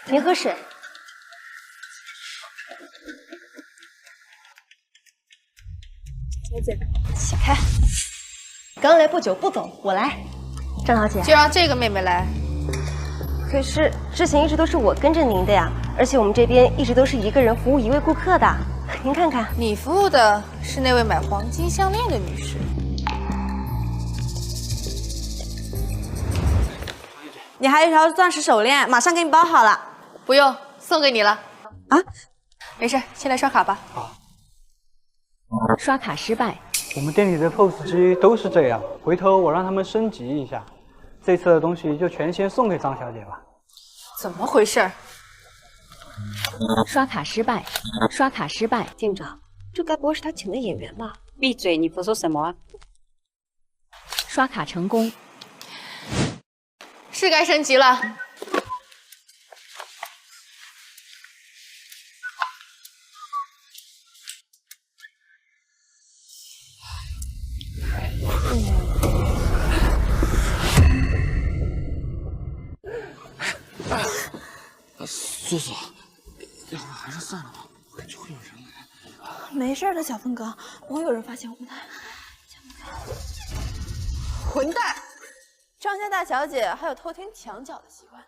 您喝水。小姐，起开。刚来不久，不走，我来。张小姐，就让这个妹妹来。可是之前一直都是我跟着您的呀，而且我们这边一直都是一个人服务一位顾客的。您看看，你服务的是那位买黄金项链的女士。你还有一条钻石手链，马上给你包好了。不用，送给你了。啊，没事，先来刷卡吧。好。刷卡失败。我们店里的 POS 机都是这样，回头我让他们升级一下。这次的东西就全先送给张小姐吧。怎么回事？刷卡失败，刷卡失败。店长，这该不会是他请的演员吧？闭嘴！你胡说什么？刷卡成功。是该升级了。苏苏，要不还是算了吧，我感觉会有人来。没事的，小峰哥，不会有人发现我们的。混蛋！张家大小姐还有偷听墙角的习惯呢，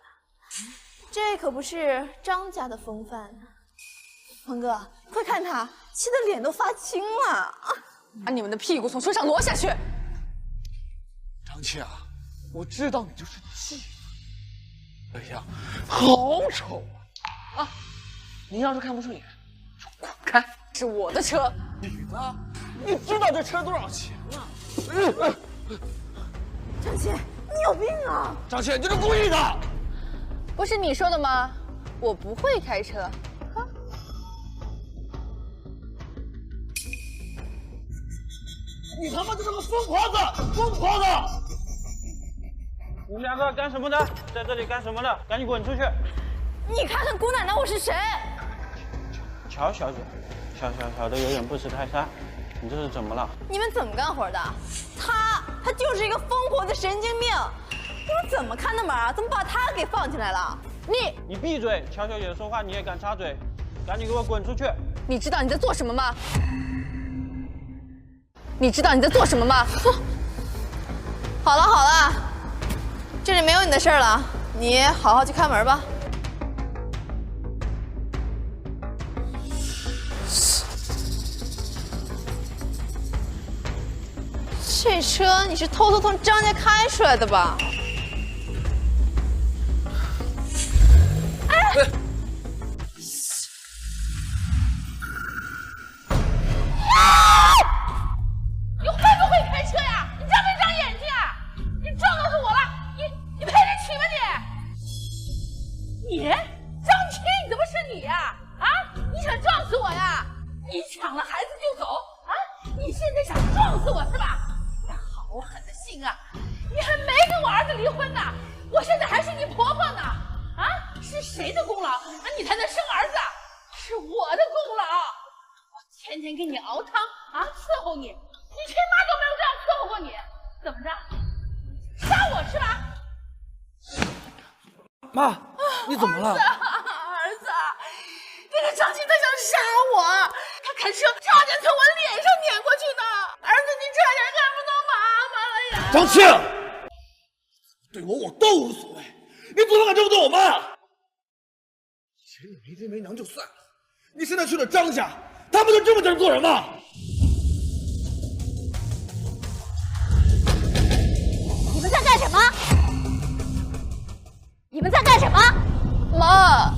这可不是张家的风范呢。峰哥，快看他，气得脸都发青了。把你们的屁股从身上挪下去！张倩啊，我知道你就是气。这样好丑啊！你要是看不顺眼，就滚开！是我的车。你呢？你知道这车多少钱吗？张倩，你有病啊！张倩，你是故意的！不是你说的吗？我不会开车。你他妈就这么疯狂的，疯狂的！你们两个干什么的？在这里干什么的？赶紧滚出去！你看看姑奶奶我是谁？乔小姐，小的有点不识泰山，你这是怎么了？你们怎么干活的？他就是一个疯婆子神经病，你们怎么看的门啊？怎么把他给放进来了？你闭嘴！乔小姐说话你也敢插嘴？赶紧给我滚出去！你知道你在做什么吗？你知道你在做什么吗？好了，这里没有你的事儿了，你好好去看门吧。这车你是偷偷从张家开出来的吧？哎！你会不会开车呀？你长没长眼睛啊？你撞到是我了，你赔得起吗你？张青怎么是你呀？啊，你想撞死我呀？你抢了孩子就走啊？你现在想撞死我是吧？好狠的心啊！你还没跟我儿子离婚呢，我现在还是你婆婆呢。啊，是谁的功劳啊？你才能生儿子？是我的功劳。我天天给你熬汤啊，伺候你，你亲妈都没有这样伺候过你，怎么着？杀我是吧？妈，你怎么了？儿子，那个张青他想杀我，他开车差点从我脸上碾过去呢。儿子，你差点看不到妈妈了呀！张青，对我都无所谓，你怎么敢这么对我妈？以前你没爹没娘就算了，你现在去了张家，他们就这么教人做人吗？你们在干什么？你们在干什么？妈，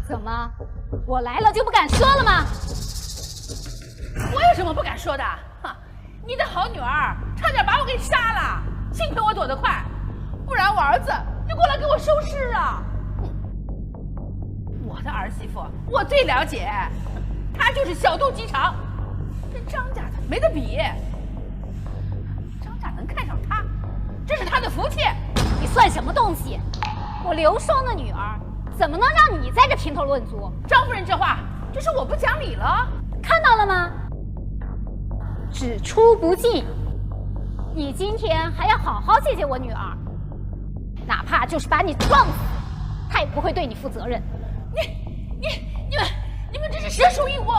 怎么，我来了就不敢说了吗？我有什么不敢说的？哈，你的好女儿差点把我给杀了，幸亏我躲得快，不然我儿子就过来给我收尸啊！我的儿媳妇，我最了解，她就是小肚鸡肠，跟张家的没得比。张家能看上她，这是她的福气。你算什么东西？我刘双的女儿，怎么能让你在这评头论足？张夫人这话，这是我不讲理了。看到了吗？只出不进。你今天还要好好谢谢我女儿，哪怕就是把你撞死，她也不会对你负责任。你们这是蛇鼠一窝，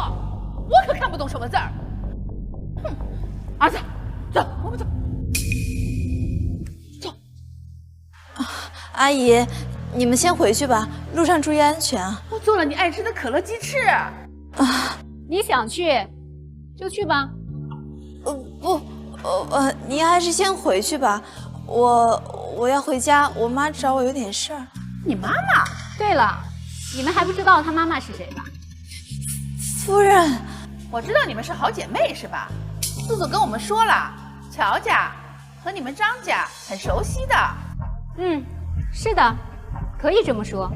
我可看不懂什么字儿。哼，儿子，走，我们走。阿姨，你们先回去吧，路上注意安全啊。我做了你爱吃的可乐鸡翅。你想去就去吧。您还是先回去吧，我要回家，我妈找我有点事儿。你妈妈？对了，你们还不知道她妈妈是谁吧？夫人，我知道你们是好姐妹是吧？素素跟我们说了，乔家和你们张家很熟悉的。是的，可以这么说。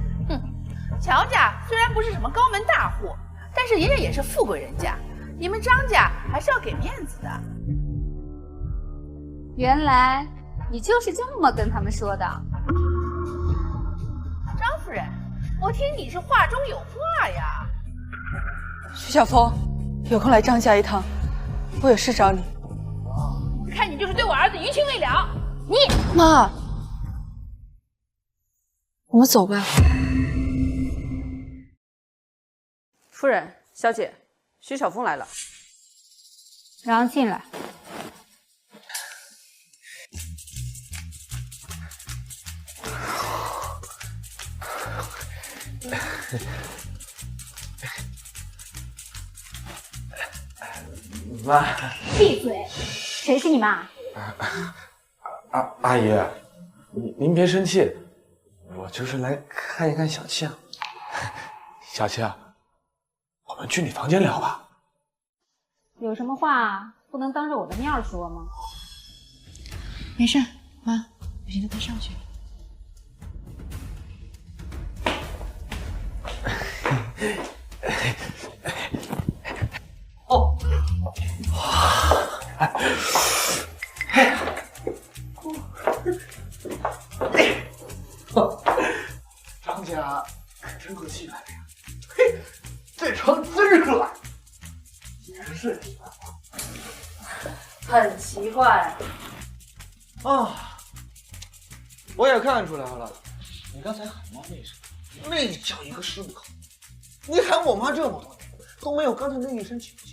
乔家虽然不是什么高门大户，但是爷爷也是富贵人家，你们张家还是要给面子的。原来你就是这么跟他们说的。张夫人，我听你是话中有话呀。徐小峰，有空来张家一趟，我有事找你。看你就是对我儿子于情未了。你妈，我们走吧。夫人，小姐，徐小峰来了。让他进来。妈，闭嘴！谁是你妈？阿姨，您别生气，我就是来看一看小庆。小庆，我们去你房间聊吧。有什么话不能当着我的面说吗？没事，妈，我现在带上去。哦，张家可真够气派的呀！嘿，这床真软，竟然是你的。很奇怪啊！我也看出来了，你刚才喊妈那声，那叫一个顺口。你喊我妈这么多年，都没有刚才那一声请求。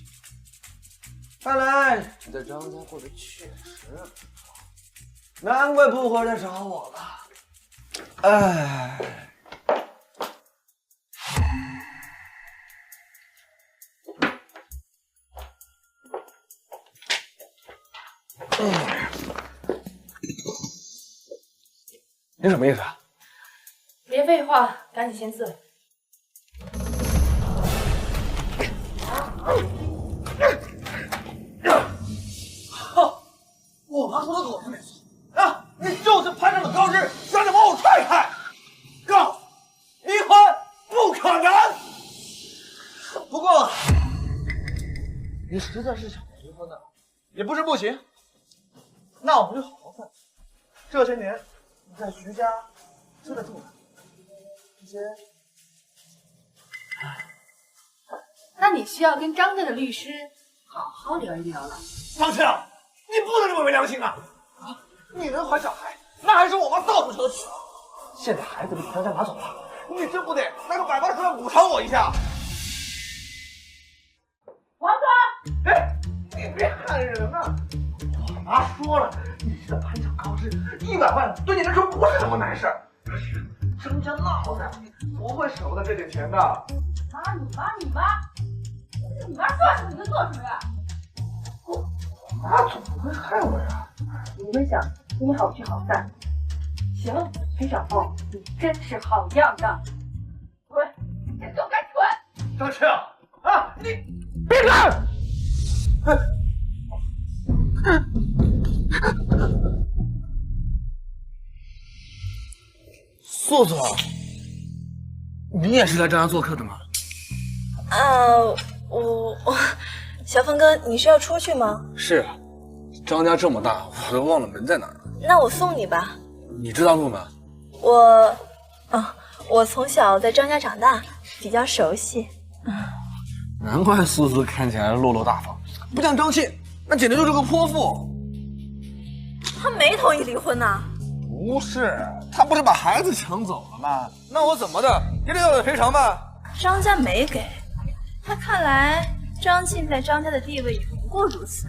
看来你在张家过得确实不错，难怪不回来找我了。哎，你什么意思啊？别废话，赶紧签字。我妈说的果然没错啊！你就是攀上了高枝，想把我踹开，告诉你，离婚不可能。不过，你实在是想离婚的，也不是不行。那我们就好好算。这些年你在徐家吃的住的，这些，那你需要跟张家的律师好好聊一聊了。张庆，你不能这么没良心啊！啊，你能怀小孩，那还是我妈造出去的。现在孩子被张家拿走了，你这不得拿个180万补偿我一下？王哥，哎，你别喊人啊！我妈说了，你现在攀上高枝，100万对你来说不是什么难事儿。而且张家那么大，不会舍不得这点钱的。妈，你妈，你妈说什么你就做什么呀？我妈总不会害我呀。你们想跟你好聚好散。行，徐小凤，你真是好样的。滚，你都该滚！张庆啊，你别干！素素，你也是来张家做客的吗？我小峰哥，你是要出去吗？是啊，张家这么大，我都忘了门在哪儿了。那我送你吧。你知道路吗？我从小在张家长大，比较熟悉。难怪苏苏看起来落落大方，不像张庆，那简直就是个泼妇。他没同意离婚呐。不是，他不是把孩子抢走了吗？那我怎么的也得要点赔偿吧？张家没给，那看来张庆在张家的地位也不过如此。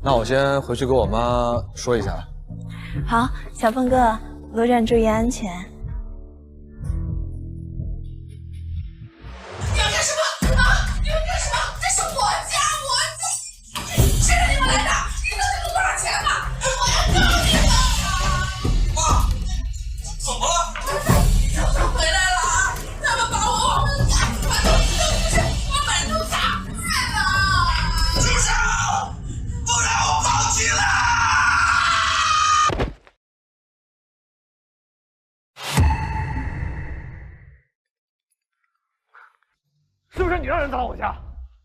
那我先回去跟我妈说一下。好，小峰哥，路上注意安全。你们干什么啊？你们干什么？这是我家，谁让你们来的？你知道这个多少钱吗？我要告你们！妈，怎么了？小偷回来了，他们把我往门家，把东西都不是，把门都砸坏了！住手！不然我报警了！是不是你让人砸我家？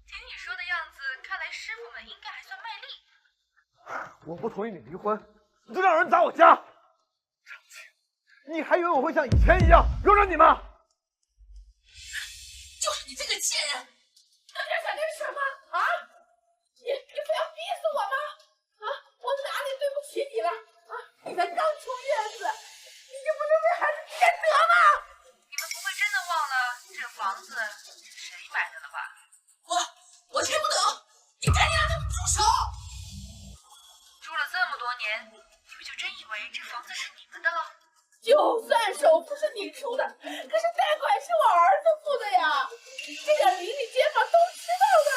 听你说的样子，看来师傅们应该还算卖力。我不同意你离婚，你就让人砸我家。张庆，你还以为我会像以前一样容忍你吗？就是你这个贱人，张家想干什么啊？你不要逼死我吗？啊，我哪里对不起你了？啊，你才刚出月子，你就不能为孩子添德吗？你们不会真的忘了这房子是谁买的了吧？我听不懂，你赶紧让他们住手！住了这么多年，你们就真以为这房子是你们的了？就算首付是你出的，可是贷款是我儿子付的呀，这点邻里街坊都知道的。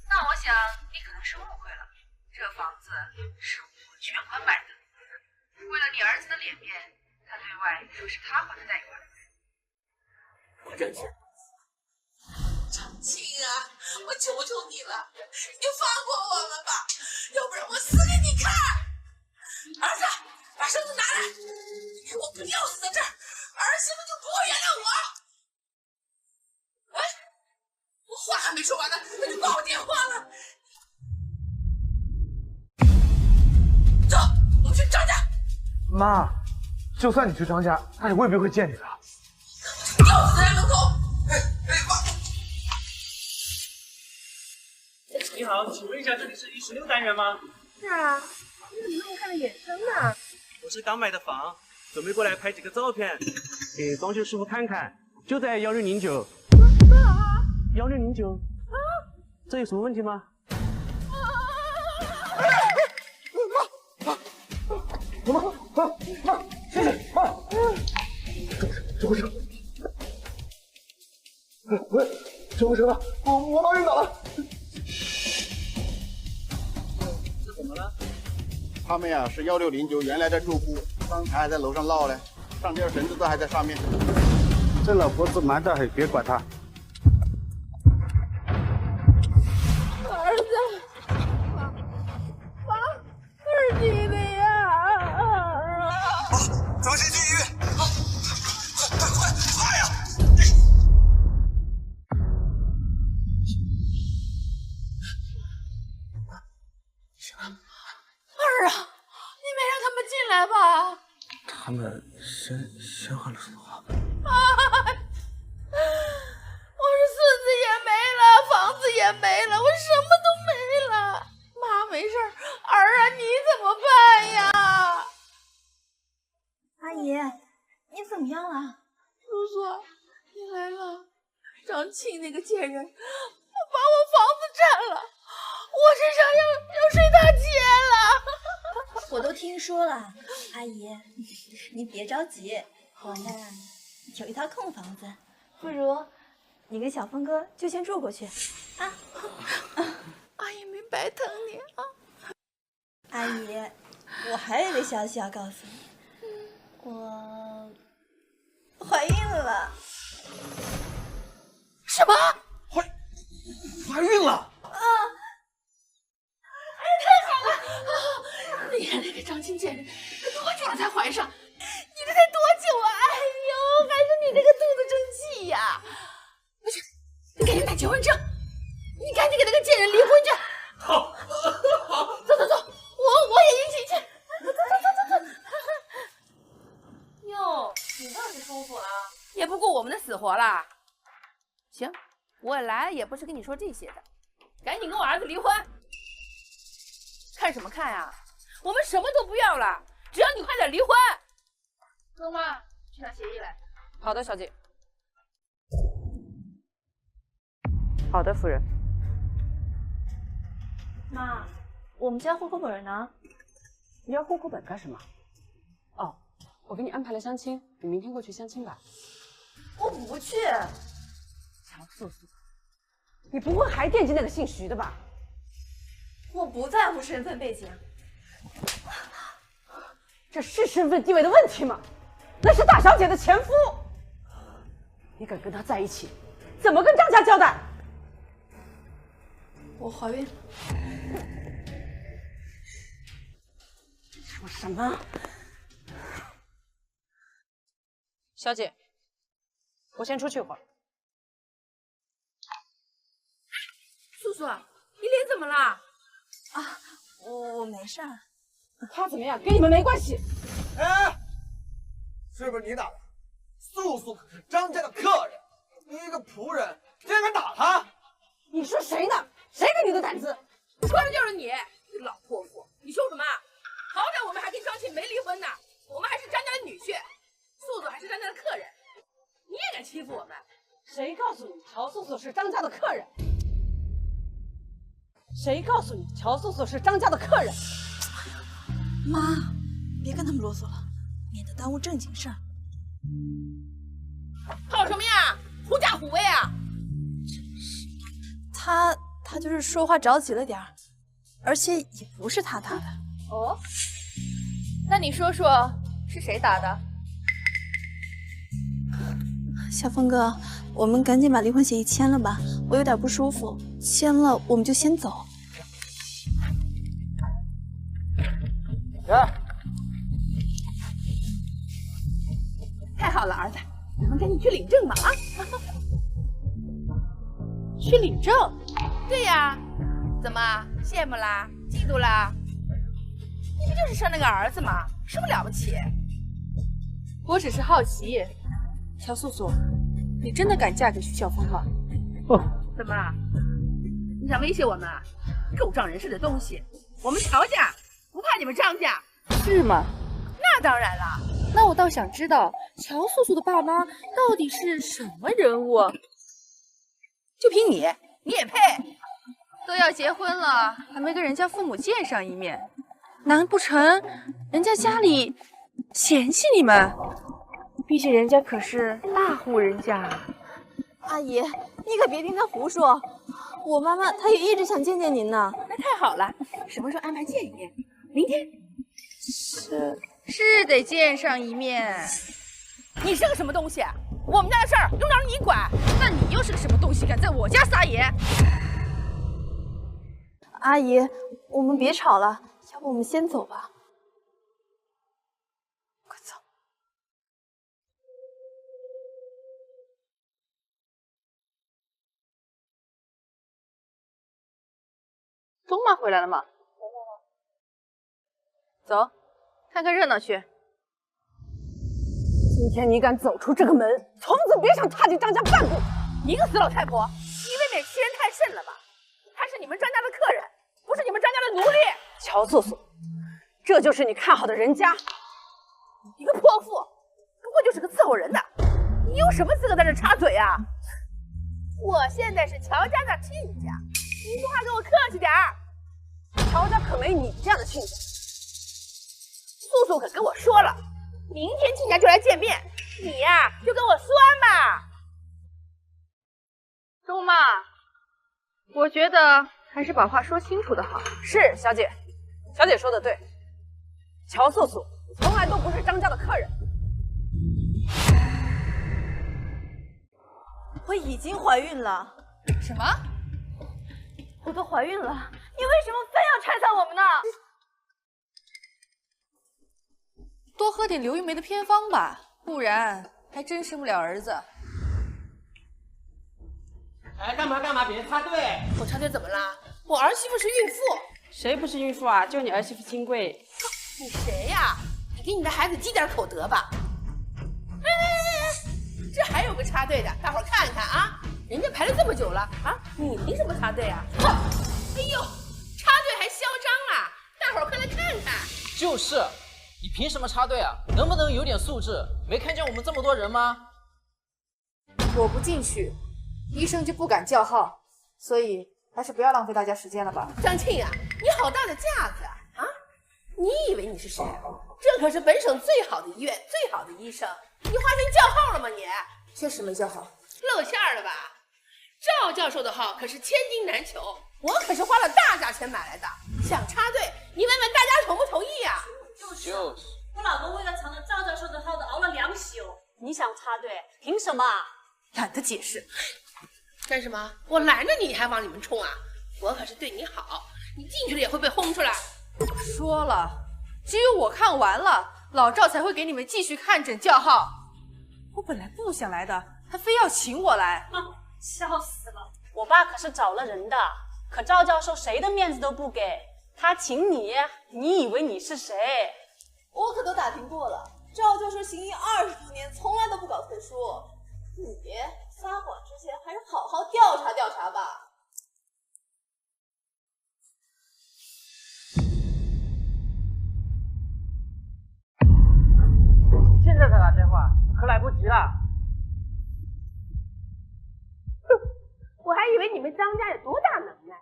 那我想你可能是误会了，这房子是我全款买的。为了你儿子的脸面，他对外说是他还的贷款。我真是，张庆啊，我求求你了，你放过我们吧，要不然我死给你看！儿子，把绳子拿来，你给我不吊死在这儿，儿媳妇就不会原谅我。哎，我话还没说完呢，他就挂我电话了。走，我们去张家。妈，就算你去张家，他也未必会见你的。吊死在门口！你好，请问一下，这里是第16单元吗？是啊，你怎么那么看得眼生呢？我是刚买的房，准备过来拍几个照片，给装修师傅看看。就在1609。1609。这有什么问题吗？妈，谢谢妈。救护车！喂，救护车了！我妈晕倒了。这怎么了？他们呀是1609原来的住户，刚才还在楼上闹呢，上吊绳子都还在上面。这老婆子蛮大黑，别管她。儿子，房是你的呀！张鑫去医院！快呀！儿啊，你没让他们进来吧？他们先喊了什么话？我说孙子也没了，房子也没了，我什么都没了。妈没事儿，儿啊，你怎么办呀？阿姨，你怎么样了？叔叔，你来了。张庆那个贱人，把我房子占了，我身上要睡大街了。我都听说了，阿姨，你别着急，我那有一套空房子，不如你跟小峰哥就先住过去啊。阿姨没白疼你啊。阿姨，我还有一个消息要告诉你，我怀孕了。什么？怀孕了？啊！哎，太好了！啊，你看那个张青贱人，多久了才怀上？你这才多久啊？哎呦，还个死活了？行，我来也不是跟你说这些的，赶紧跟我儿子离婚。看什么看呀？我们什么都不要了，只要你快点离婚。周妈，去拿协议来。好的，小姐。好的，夫人。妈，我们家户口本呢？你要户口本干什么？哦，我给你安排了相亲，你明天过去相亲吧。我不去。乔素素，你不会还惦记那个姓徐的吧？我不在乎身份背景。这是身份地位的问题吗？那是大小姐的前夫，你敢跟他在一起，怎么跟张家交代？我怀孕了。说什么？小姐，我先出去一会儿。素素，你脸怎么了？啊，我没事儿。他怎么样跟你们没关系。哎，是不是你打的？素素可是张家的客人，你一个仆人竟然敢打她！你说谁呢？谁给你的胆子？说的就是你，你老泼妇！你凶什么？好歹我们还跟张庆没离婚呢，我们还是张家的女婿，素素还是张家的客人，你也敢欺负我们？谁告诉你乔素素是张家的客人？谁告诉你乔素素是张家的客人？妈，别跟他们啰嗦了，免得耽误正经事儿。好什么呀？狐假虎威啊！他就是说话着急了点儿，而且也不是他打的。哦，那你说说是谁打的？小峰哥，我们赶紧把离婚协议签了吧，我有点不舒服，签了我们就先走。太好了，儿子，咱们赶紧去领证吧啊！去领证？对呀，怎么羡慕啦？嫉妒啦？你不就是生了个儿子吗？什么了不起？我只是好奇，乔素素，你真的敢嫁给徐小峰吗？怎么了？你想威胁我们啊？狗仗人势的东西！我们乔家不怕你们张家，是吗？那当然了。那我倒想知道乔素素的爸妈到底是什么人物？就凭你，你也配？都要结婚了，还没跟人家父母见上一面，难不成人家家里嫌弃你们？毕竟人家可是大户人家。阿姨，你可别听他胡说，我妈妈她也一直想见见您呢。那太好了，什么时候安排见一面？明天？是得见上一面。你是个什么东西？我们家的事儿用得着你管？那你又是个什么东西，敢在我家撒野？阿姨，我们别吵了，要不我们先走吧。快走。周妈回来了吗？走，看看热闹去。今天你敢走出这个门，从此别想踏进张家半步！你个死老太婆，你未免欺人太甚了吧？他是你们张家的客人，不是你们张家的奴隶。乔素素，这就是你看好的人家？一个泼妇，不过就是个伺候人的，你有什么资格在这插嘴啊？我现在是乔家的亲家，你说话跟我客气点儿。乔家可没你这样的亲家。素素可跟我说了，明天亲家就来见面，你呀就跟我酸吧。周妈，我觉得还是把话说清楚的好。是，小姐，小姐说的对。乔素素从来都不是张家的客人。我已经怀孕了。什么？我都怀孕了，你为什么非要拆散我们呢？多喝点刘玉梅的偏方吧，不然还真生不了儿子。哎，干嘛？别插队！我插队怎么啦？我儿媳妇是孕妇。谁不是孕妇啊？就你儿媳妇金贵。你谁呀？你给你的孩子积点口德吧。哎，这这还有个插队的，大伙儿看看啊，人家排了这么久了啊，你凭什么插队啊？哎呦，插队还嚣张啊！大伙儿快来看看。就是，你凭什么插队啊？能不能有点素质？没看见我们这么多人吗？我不进去，医生就不敢叫号，所以还是不要浪费大家时间了吧。张庆啊，你好大的架子啊！你以为你是谁？这可是本省最好的医院，最好的医生，你花钱叫号了吗你？确实没叫好，露馅了吧？赵教授的号可是千金难求，我可是花了大价钱买来的。想插队，你问问大家同不同意呀？就是，我老公为了抢到赵教授的号子熬了2宿。你想插队，凭什么？懒得解释。干什么？我拦着你，你还往里面冲啊？我可是对你好，你进去了也会被轰出来。说了，只有我看完了，老赵才会给你们继续看诊叫号。我本来不想来的，他非要请我来。笑死了！我爸可是找了人的，可赵教授谁的面子都不给，他请你，你以为你是谁？我可都打听过了，赵教授行医20多年，从来都不搞特殊。你撒谎之前还是好好调查调查吧。现在才打电话，可来不及了。我还以为你们张家有多大能耐。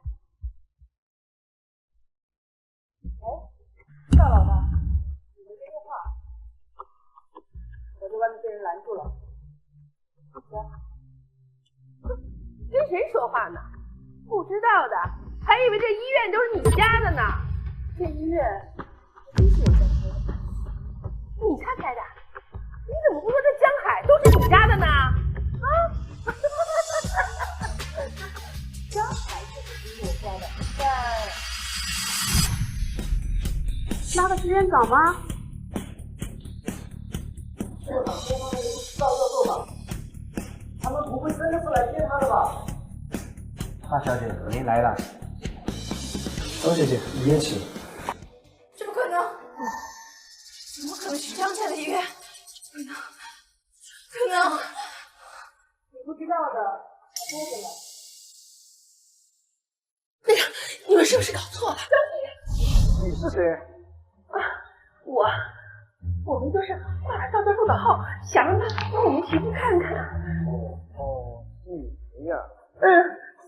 大老板，你没接电话，我在外面被人拦住了。跟谁说话呢？不知道的，还以为这医院都是你家的呢。这医院真是我家开的，你家开的？你怎么不说这江海都是你家的呢？啊？江海就是我家的，但拉的时间早吗？现场接他的是赵教授吧？他们不会真的是来接他的吧？大小姐，您来了。张姐姐，你别请。怎么可能？怎么可能去张家的医院？可能。你不知道的，说什么？那个，你们是不是搞错了？你是谁？啊，我们就是挂了赵教授的号，想让他帮我们皮肤看看。哦，是你呀？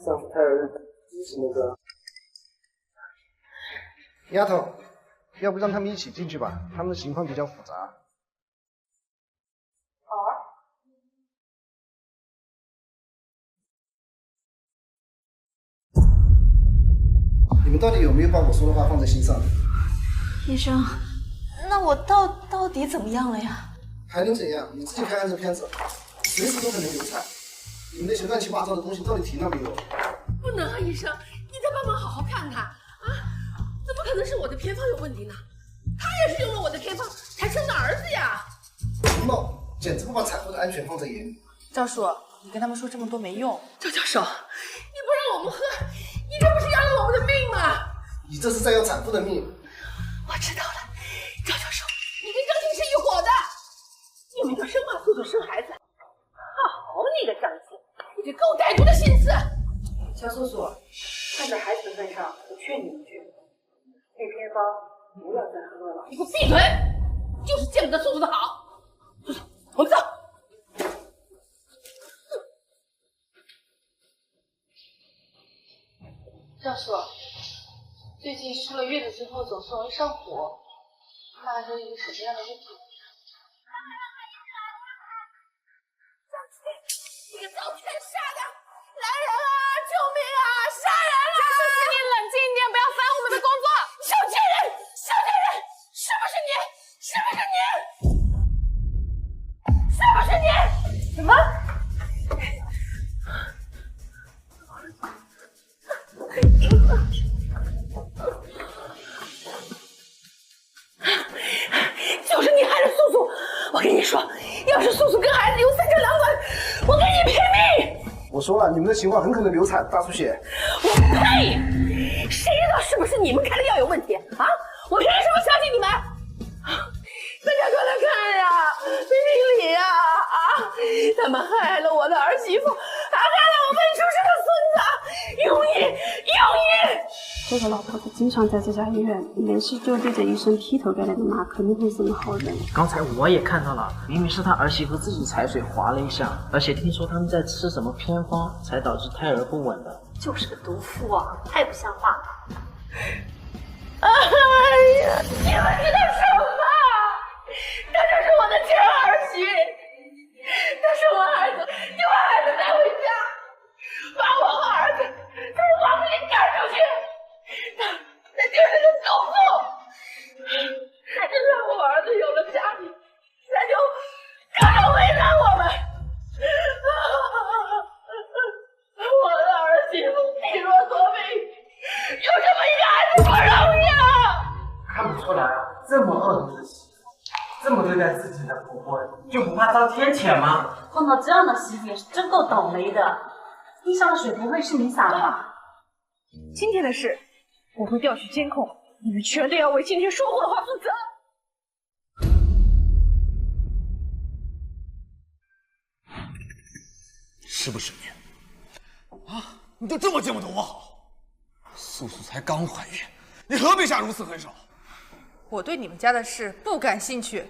上次胎儿支持那个丫头，要不让他们一起进去吧？他们的情况比较复杂。好啊。你们到底有没有把我说的话放在心上？医生，那我到底怎么样了呀？还能怎样？你自己看看这片子，随时都可能流产。你们那些乱七八糟的东西到底停了没有？不能啊，医生，你再帮忙好好看看啊！怎么可能是我的偏方有问题呢？他也是用了我的偏方才生的儿子呀！胡闹，简直不把产妇的安全放在眼里。赵叔，你跟他们说这么多没用。赵教授，你不让我们喝，你这不是要了我们的命吗？你这是在要产妇的命。我知道了，赵教授，你跟张青是一伙的，你们就生怕素素生孩子。好你个张青，你这够歹毒的心思！小素素，看在孩子的份上，我劝你一句，这偏方不要再喝了。你给我闭嘴！就是见不得素素的好。素素，我们走。教授，最近出了月子之后总是容易上火，那是一个什么样的问题？这个糟践杀的！来人啊！救命啊！杀人了！江思思，你冷静一点，不要烦我们的工作。小贱人！小贱人！是不是你？是不是你？是不是你？什么？就是你害了素素！我跟你说，要是素素跟孩子有3长2短，我跟你拼命！我说了，你们的情况很可能流产，大出血。我呸！谁知道是不是你们开的药有问题啊？我凭什么相信你们？大家快来看呀！评评理呀！啊！他他们害了我的儿媳妇，还害了我未出世的孙子，永义，永义！这个老婆子经常在这家医院，没事就对着医生劈头盖脸的骂，肯定不是什么好人。刚才我也看到了，明明是他儿媳妇自己踩水滑了一下，而且听说他们在吃什么偏方，才导致胎儿不稳的。就是个毒妇啊，太不像话了。哎呀，你们知道什么？她就是我的亲儿媳，她生完孩子就把孩子带回家，把我和儿子从房子里赶出去。她就是个毒妇，就算我儿子有了家庭，她就各种为难我们。我的儿媳妇体弱多病，有这么一个孩子不容易啊！看不出来啊，这么恶毒的媳妇，这么对待自己的婆婆，就不怕遭天谴吗？碰到这样的媳妇也是真够倒霉的。地上的水不会是你洒的吧？今天的事我会调取监控，你们全都要为今天说过的话负责。是不是你？啊，你就这么见不得我好？素素才刚怀孕，你何必下如此狠手？我对你们家的事不感兴趣。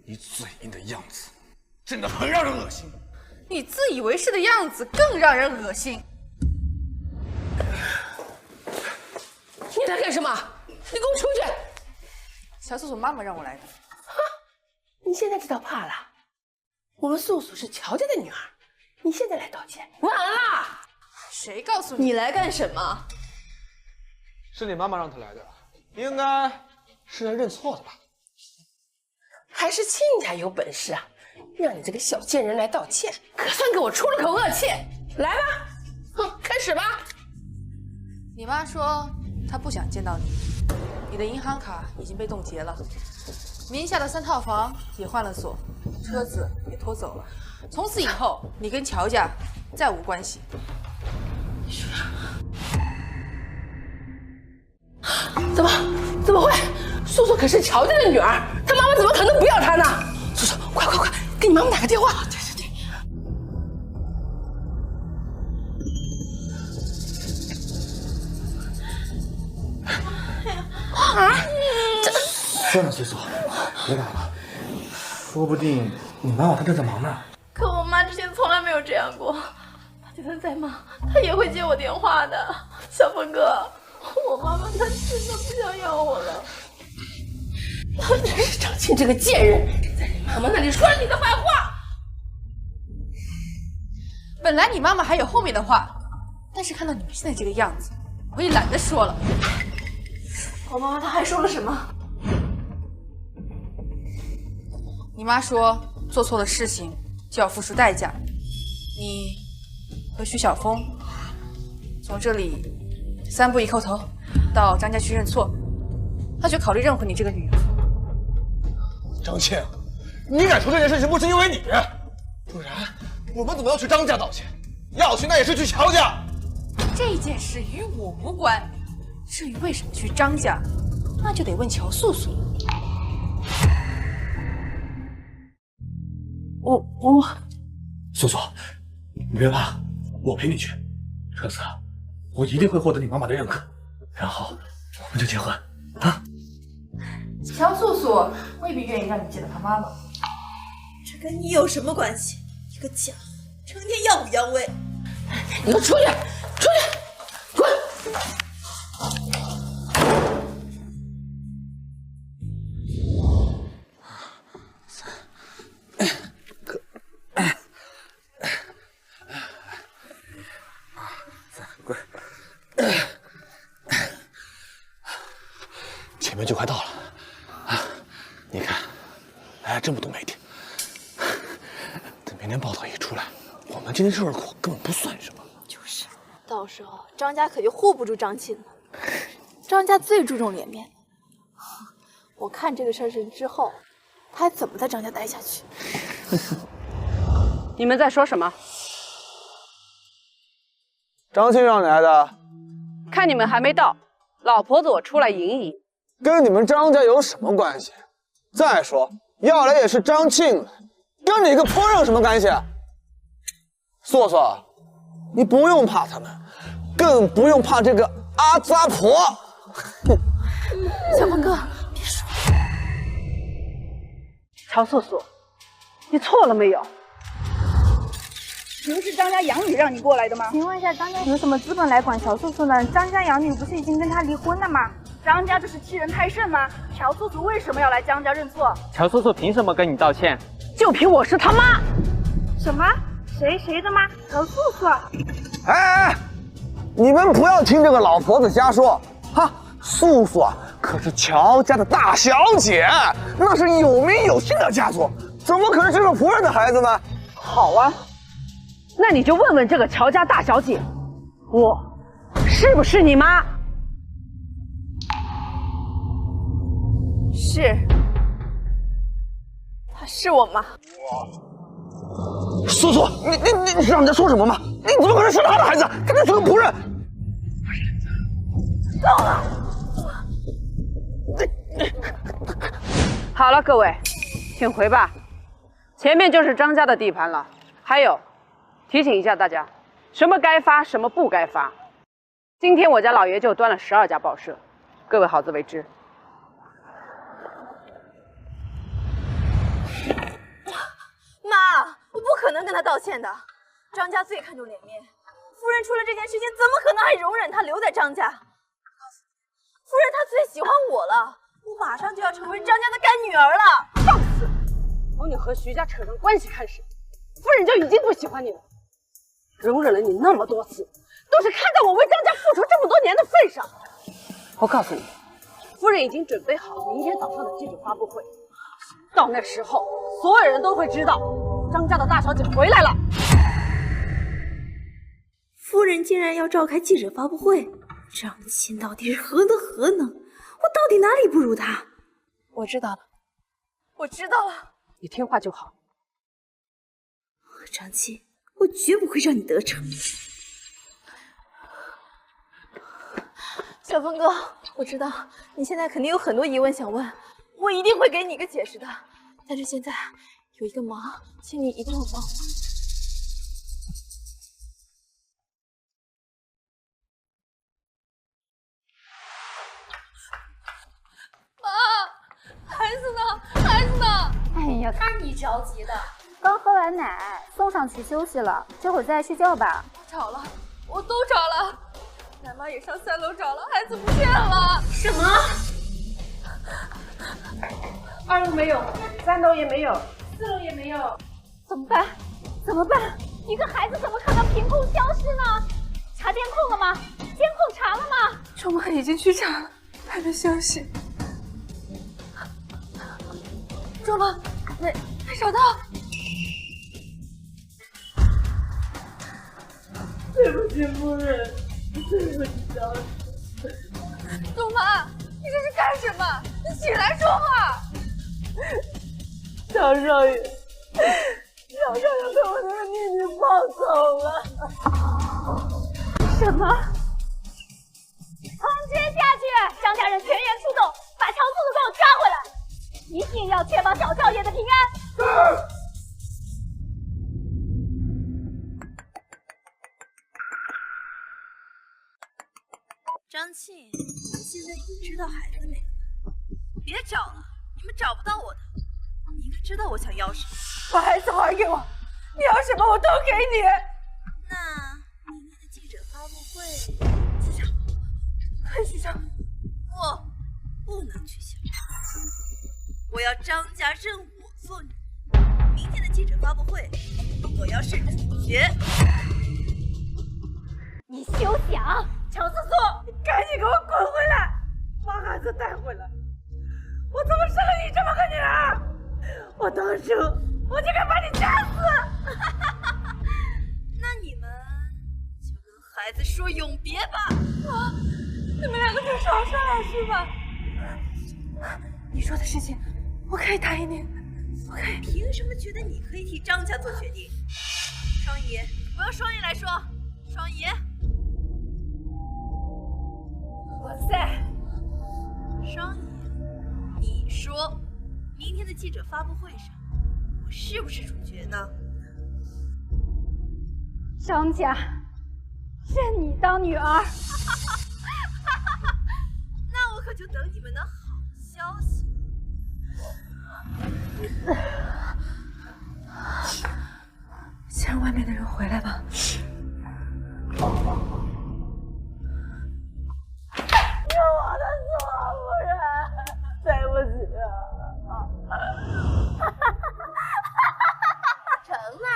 你嘴硬的样子，真的很让人恶心。你自以为是的样子更让人恶心。你在干什么？你给我出去！小素素妈妈让我来的。你现在知道怕了？我们素素是乔家的女儿，你现在来道歉，晚了。谁告诉你？你来干什么？是你妈妈让她来的，应该是来认错的吧？还是亲家有本事啊！让你这个小贱人来道歉，可算给我出了口恶气。来吧，开始吧。你妈说她不想见到你，你的银行卡已经被冻结了，名下的3套房也换了锁，车子也拖走了。从此以后，你跟乔家再无关系。怎么会？素素可是乔家的女儿，她妈妈怎么可能不要她呢？素素，快，给你妈妈打个电话。对。啊！算了，素素，别打了，说不定你妈妈她正在忙呢。可我妈之前从来没有这样过，她就算再忙，她也会接我电话的。小峰哥，我妈妈她真的不想要我了。真是张庆这个贱人，在你妈妈那里说了你的坏话。本来你妈妈还有后面的话，但是看到你们现在这个样子，我也懒得说了。我妈妈她还说了什么？你妈说做错了事情就要付出代价。你和徐晓峰从这里3步一叩头到张家去认错，他就考虑认回你这个女儿。张庆，你敢说这件事情不是因为你，不然我们怎么要去张家道歉？要去那也是去乔家。这件事与我无关。至于为什么去张家，那就得问乔素素。我，素素，你别怕，我陪你去。这次我一定会获得你妈妈的认可，然后我们就结婚啊！乔素素未必愿意让你见到她妈妈。这跟你有什么关系？你个家伙，成天耀武扬威！你给我出去！出去！滚！前面就快到了啊！你看，来了这么多媒体，等明天报道一出来，我们今天这份苦根本不算什么。就是，到时候张家可就护不住张庆了。张家最注重脸面，我看这个事情之后，他还怎么在张家待下去？你们在说什么？张庆让你来的，看你们还没到，老婆子我出来迎迎。跟你们张家有什么关系？再说要来也是张庆来，跟你个仆人有什么关系？硕硕，你不用怕他们，更不用怕这个阿扎婆。小峰哥，别说。乔素素，你错了没有？不是张家养女让你过来的吗？请问一下，张家有什么资本来管乔素素呢？张家养女不是已经跟他离婚了吗？张家这是欺人太甚吗？乔素素为什么要来张家认错？乔素素凭什么跟你道歉？就凭我是他妈！什么？谁的妈？乔素素？哎，你们不要听这个老婆子瞎说哈！素素啊，可是乔家的大小姐，那是有名有姓的家族，怎么可能是个仆人的孩子呢？好啊，那你就问问这个乔家大小姐，我是不是你妈？是，她是我妈。素素，你知道你在说什么吗？你怎么可能是他的孩子？他就是个仆人。够了！好了，各位，请回吧。前面就是张家的地盘了。还有，提醒一下大家，什么该发，什么不该发。今天我家老爷就端了12家报社，各位好自为之。妈，我不可能跟他道歉的。张家最看重脸面，夫人出了这件事情，怎么可能还容忍他留在张家？告诉你，夫人她最喜欢我了，我马上就要成为张家的干女儿了。放肆！从你和徐家扯上关系开始，夫人就已经不喜欢你了。容忍了你那么多次，都是看在我为张家付出这么多年的份上。我告诉你，夫人已经准备好明天早上的记者发布会。到那时候，所有人都会知道张家的大小姐回来了。夫人竟然要召开记者发布会，张钦到底是何德何能？我到底哪里不如他？我知道了，我知道了。你听话就好。张钦，我绝不会让你得逞。小峰哥，我知道你现在肯定有很多疑问想问。我一定会给你一个解释的，但是现在有一个忙，请你一定要帮我。妈，孩子呢？孩子呢？哎呀，看你着急的。刚喝完奶，送上去休息了，这会儿再睡觉吧。找了，我都找了，奶妈也上3楼找了，孩子不见了。什么？2楼没有，3楼也没有，4楼也没有，怎么办？怎么办？一个孩子怎么可能凭空消失呢？查监控了吗？监控查了吗？中妈已经去查了，还没消息。中妈没找到。对不起，夫人，对不起，小姐。中妈，你这是干什么？你起来说话。小少爷，小少爷被我那个女女抱走了。什么？通知下去，张家人全员出动，把乔素素给我抓回来，一定要确保小少爷的平安。是。张庆，现在你知道孩子没？别找了，你们找不到我的。你应该知道我想要什么。把孩子还给我，你要什么我都给你。那明天的记者发布会，取消？可以取消？我不能取消。我要张家认我做女。明天的记者发布会，我要是主角。你休想！乔素素，你赶紧给我滚回来，把孩子带回来！我怎么生了你这么个女儿？我当初我就该把你掐死！那你们就跟孩子说永别吧。啊，你们2个就是好商量是吧？你说的事情，我可以答应你，我可以。凭什么觉得你可以替张家做决定？双姨，我要双姨来说。双姨。我在。双姨，你说，明天的记者发布会上，我是不是主角呢？张家认你当女儿，那我可就等你们的好消息。先让外面的人回来吧。是我的错，夫人，对不起成了，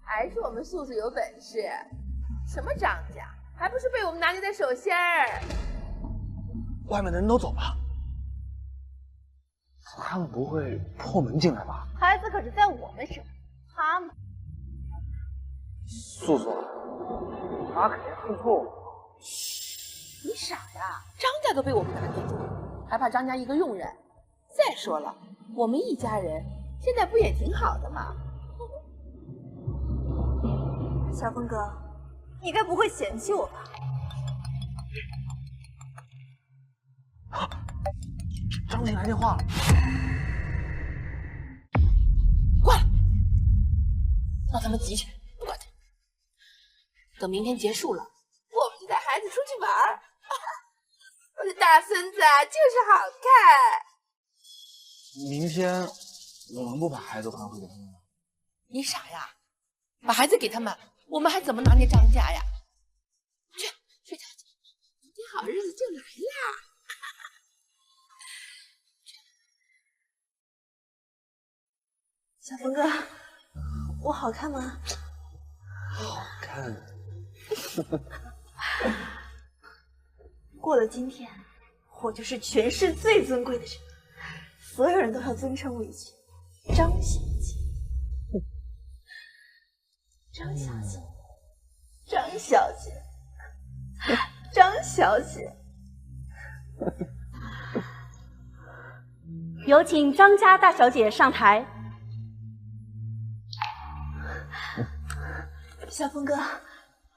还是我们素素有本事。什么张家，还不是被我们拿捏在手心儿。外面的人都走了，他们不会破门进来吧？孩子可是在我们手，他们。素素，他肯定听错了。你傻呀！张家都被我们拿捏住，还怕张家一个佣人？再说了，我们一家人现在不也挺好的吗？小峰哥，你该不会嫌弃我吧？张静来电话了，挂了，让他们急起来，不管他。等明天结束了，我们就带孩子出去玩儿。我的大孙子啊，就是好看。明天我们不把孩子还回给他们吗？你傻呀？把孩子给他们，我们还怎么拿捏张家呀？去睡觉去，明天好日子就来啦。小峰哥，我好看吗？好看。过了今天，我就是全市最尊贵的人，所有人都要尊称我一句张小姐。张小姐，张小姐，张小姐。有请张家大小姐上台。小峰哥，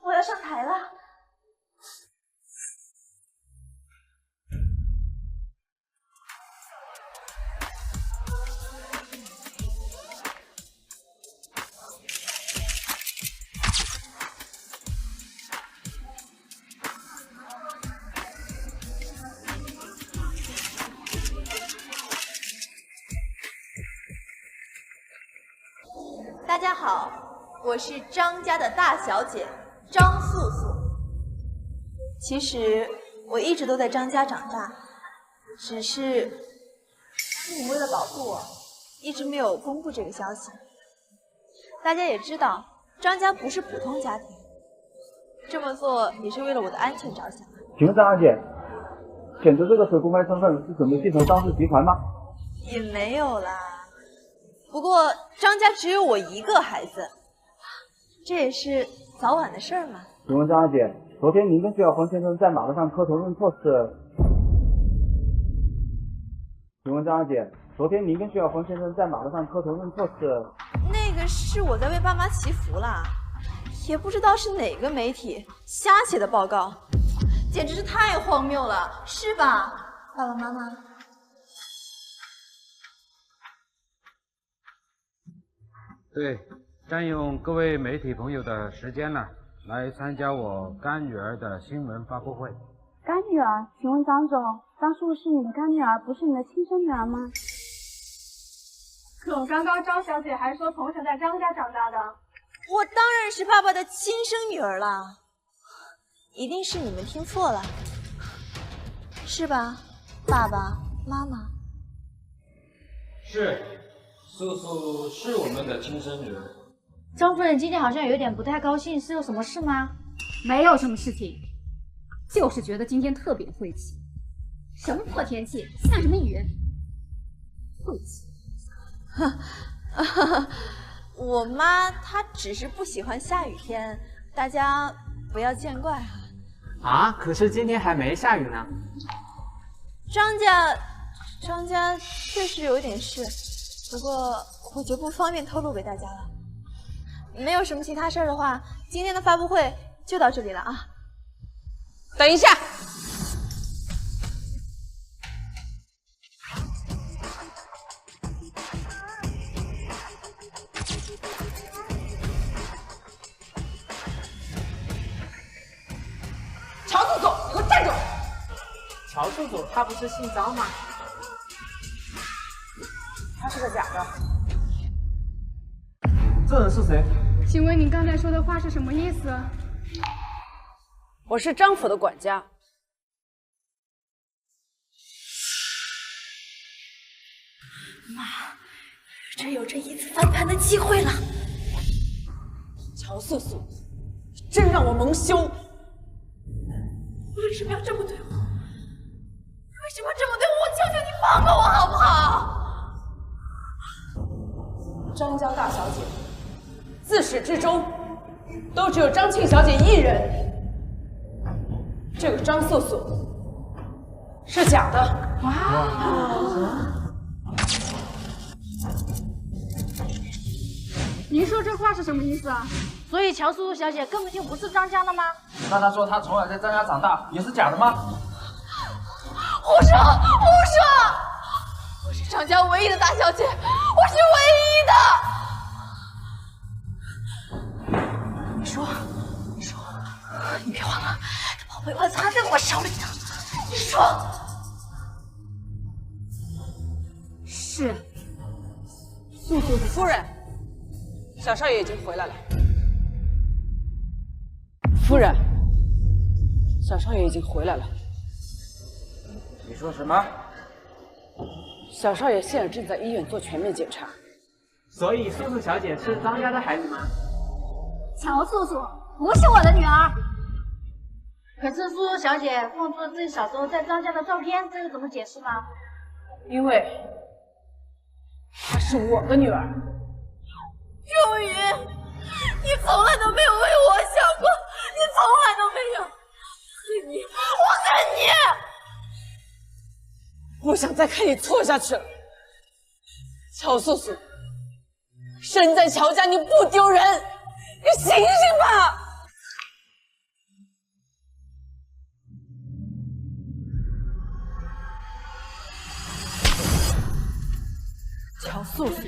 我要上台了。大家好，我是张家的大小姐张素素。其实我一直都在张家长大，只是父母为了保护我，一直没有公布这个消息。大家也知道，张家不是普通家庭，这么做也是为了我的安全着想。请问张大姐，选择这个水公开身份是准备继承张氏集团吗？也没有啦。不过张家只有我一个孩子，这也是早晚的事儿嘛。请问张大姐，昨天您跟徐晓峰先生在马路上磕头认错是？请问张大姐，昨天您跟徐晓峰先生在马路上磕头认错是？那个是我在为爸妈祈福啦，也不知道是哪个媒体瞎写的报告，简直是太荒谬了，是吧，爸爸妈妈？对，占用各位媒体朋友的时间了，来参加我干女儿的新闻发布会。干女儿？请问张总，张素是你的干女儿，不是你的亲生女儿吗？可刚刚张小姐还说从小在张家长大的。我当然是爸爸的亲生女儿啦，一定是你们听错了，是吧，爸爸妈妈？是，素素是我们的亲生女儿。张夫人今天好像有点不太高兴，是有什么事吗？没有什么事情，就是觉得今天特别晦气。什么破天气，下什么雨？晦气。我妈她只是不喜欢下雨天，大家不要见怪啊。啊，可是今天还没下雨呢。张家确实有点事，不过我就不方便透露给大家了。没有什么其他事儿的话，今天的发布会就到这里了啊。等一下。乔叔叔他不是姓张吗？他是个假的。这人是谁？请问你刚才说的话是什么意思？我是张府的管家。妈，这有这一次翻盘的机会了。乔素素，真让我蒙羞！你为什么要这么对我？你为什么这么对我？我求求你放过我好不好？张家大小姐，自始至终都只有张庆小姐一人。这个张素素是假的。您说这话是什么意思啊？所以乔素素小姐根本就不是张家的吗？那他说他从小在张家长大，也是假的吗？胡说！胡说！我是张家唯一的大小姐，我是唯一的。你说，你别忘了，宝贝我藏在我手里的。你说，是。素素夫人，小少爷已经回来了。夫人，小少爷已经回来了。你说什么？小少爷现在正在医院做全面检查。所以素素小姐是张家的孩子吗？乔素素不是我的女儿。可是素素小姐放出了自己小时候在张家的照片，这个怎么解释呢？因为她是我的女儿。周瑜，你从来都没有为我想过，你从来都没有。恨你，我恨你！不想再看你错下去了，乔素素，生在乔家你不丢人，你醒醒吧！乔素素，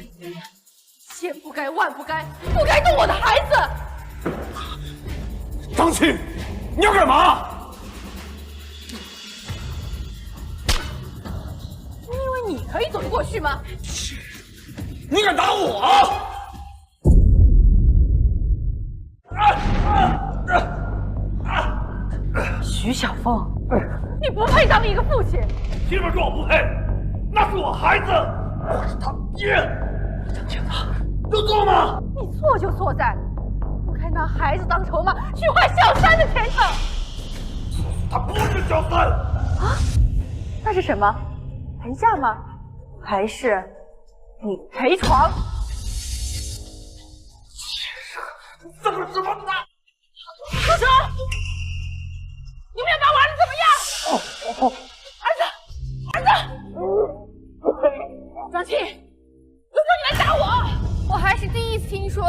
千不该万不该，不该动我的孩子！张庆，你要干嘛？你以为你可以走得过去吗？你敢打我啊！徐小凤，你不配当一个父亲。凭什么说我不配？那是我孩子，我是他爹。张庆的，有错吗？你错就错在不该拿孩子当筹码去换小三的前程。他不是小三啊，那是什么？陪嫁吗？还是你陪床？这个什么呢？住手！你们要把我儿子怎么样？儿子！张庆，有种你来打我！我还是第一次听说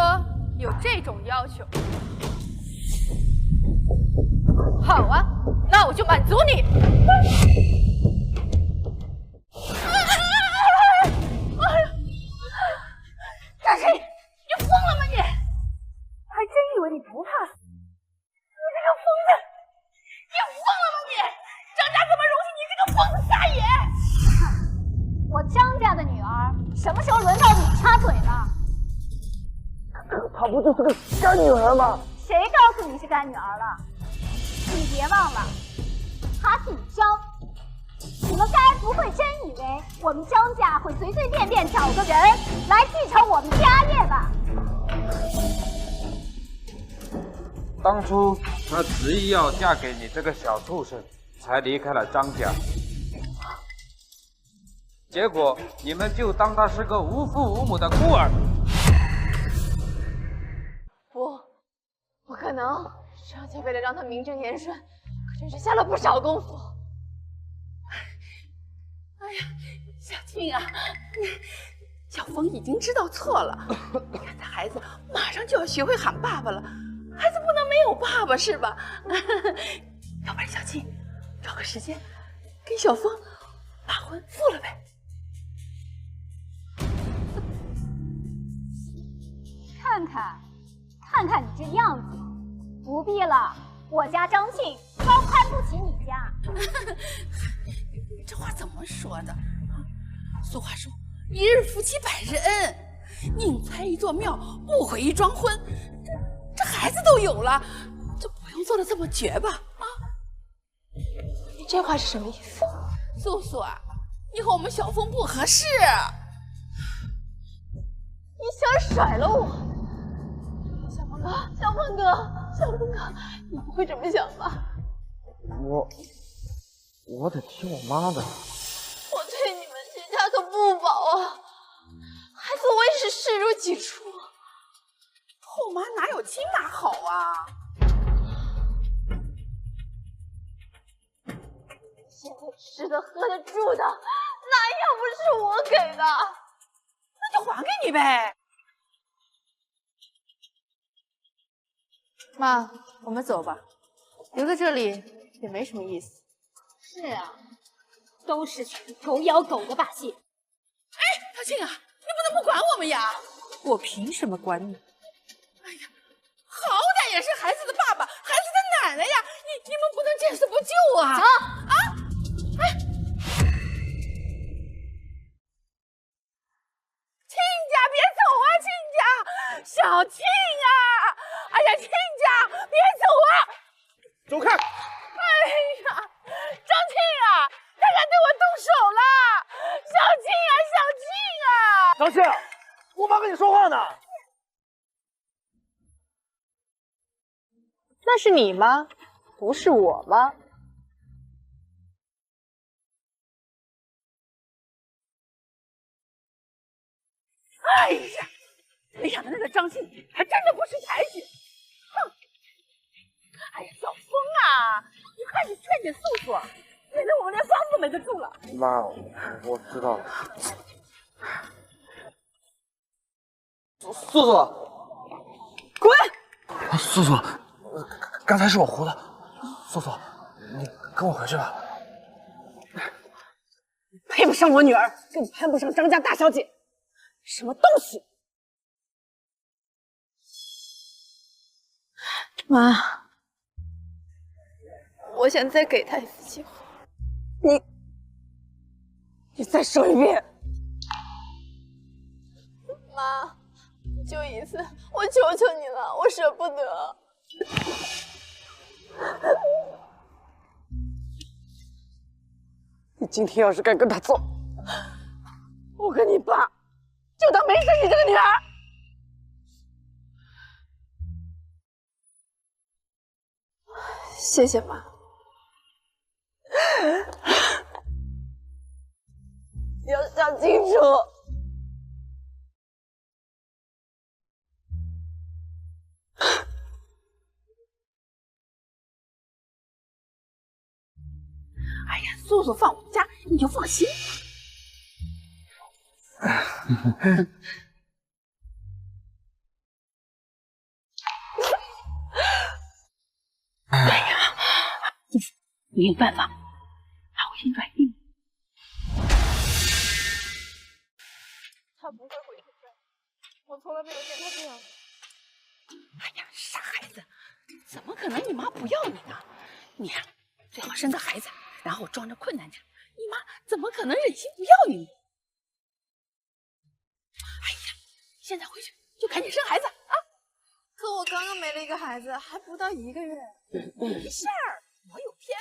有这种要求。好啊，那我就满足你。张庆，你疯了吗你？我还真以为你不怕死。你这个疯子，你疯了吗你？张家怎么容许你这个疯子撒野？我张家的女儿什么时候轮到你插嘴了？她不就是个干女儿吗？谁告诉你是干女儿了？你别忘了，她姓张。你们该不会真以为我们张家会随随便便找个人来继承我们家业吧？当初她执意要嫁给你这个小畜生，才离开了张家。结果你们就当她是个无父无母的孤儿。不可能！张家为了让她名正言顺，可真是下了不少功夫。哎呀，小静啊，小凤已经知道错了。你看这孩子马上就要学会喊爸爸了，孩子不能没有爸爸是吧？要不然小静找个时间跟小凤把婚复了呗。看看你这样子，不必了。我家张庆高攀不起你家。这话怎么说的？俗话说，一日夫妻百日恩，宁拆一座庙，不毁一桩婚。这孩子都有了，就不用做的这么绝吧？啊！你这话是什么意思？素素啊，你和我们小凤不合适。你想甩了我？小凤哥，小凤哥，小凤哥，你不会这么想吧？我得听我妈的。我对你们全家可不薄啊，孩子我也是视如己出。后妈哪有亲妈好啊？现在吃的、喝的、住的，哪样不是我给的？那就还给你呗。妈，我们走吧，留在这里也没什么意思。是啊，都是群狗咬狗的把戏。哎，小庆啊，你不能不管我们呀！我凭什么管你？哎呀，好歹也是孩子的爸爸，孩子的奶奶呀！你们不能见死不救啊！走啊！哎，亲家别走啊，亲家，小庆啊！哎呀，亲家别走啊！走开！哎呀，张庆啊，他敢对我动手了！小庆啊，小庆啊！张庆，我妈跟你说话呢。那是你吗？不是我吗？哎呀，没想到那个张庆还真的不识抬举。哼！哎呀，小风啊，你快去劝劝素素，免得我们连房子都没得住了。妈，我知道了。素素，滚！素素，刚才是我胡的。素素，你跟我回去吧。配不上我女儿，更攀不上张家大小姐。什么东西？妈，我想再给她一次机会。你再说一遍。妈，就一次，我求求你了，我舍不得。你今天要是敢跟他走，我跟你爸就当没生你这个女儿。谢谢妈。要想清楚。哎呀，素素放我们家，你就放心吧。哎呀，你有办法把我先转移。他不会回去的，我从来没有见他这样。哎呀，傻孩子，怎么可能你妈不要你呢？你呀，最好生个孩子，然后装着困难点，你妈怎么可能忍心不要你？哎呀，现在回去就赶紧生孩子啊！可我刚刚没了一个孩子，还不到1个月。没事儿，我有偏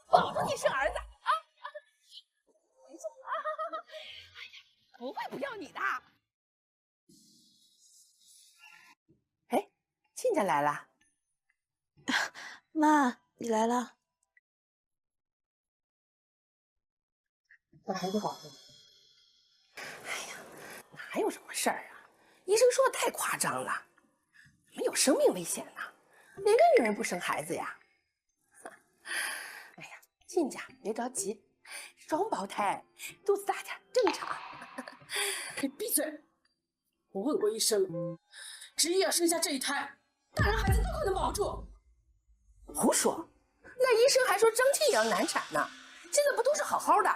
方，保证你生儿子啊！没错啊！哎呀，不会不要你的。哎，亲家来了。妈，你来了。把孩子保住。哎呀，哪有什么事儿啊？医生说的太夸张了，怎么有生命危险呢？哪个女人不生孩子呀？哎呀，亲家别着急，双胞胎，肚子大点正常。你闭嘴！我问过医生了，执意要生下这一胎，大人孩子都可能保住。胡说！那医生还说张庆也要难产呢，现在不都是好好的？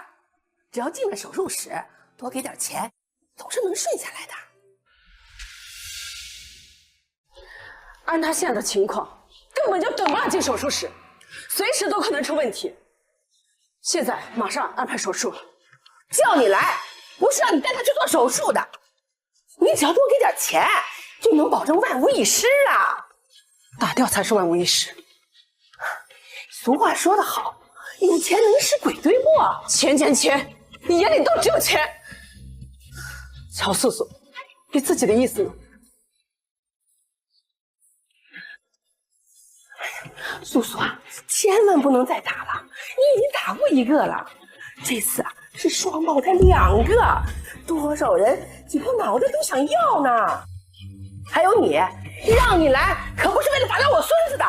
只要进了手术室，多给点钱，总是能顺下来的。按他现在的情况，根根本就等不了进手术室，随时都可能出问题。现在马上安排手术了。叫你来，不是让你带他去做手术的，你只要多给点钱，就能保证万无一失啊！打掉才是万无一失。俗话说得好，有钱能使鬼推磨。钱，你眼里都只有钱。乔素素，你自己的意思呢？素素啊，千万不能再打了，你已经打过一个了，这次啊是双胞胎2个，多少人几颗脑袋都想要呢。还有你，让你来可不是为了打掉我孙子的。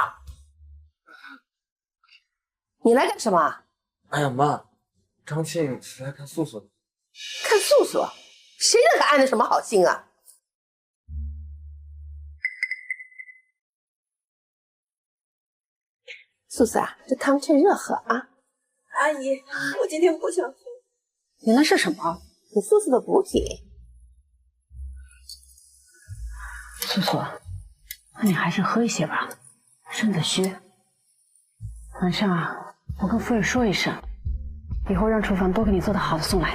你来干什么？哎呀妈，张庆是来看素素的。看素素？谁让他安的什么好心啊？素素啊，这汤趁热喝啊。阿姨，我今天不想喝。你那是什么？给素素的补体。素素，那你还是喝一些吧，身子虚。晚上啊，我跟夫人说一声，以后让厨房多给你做的好的送来。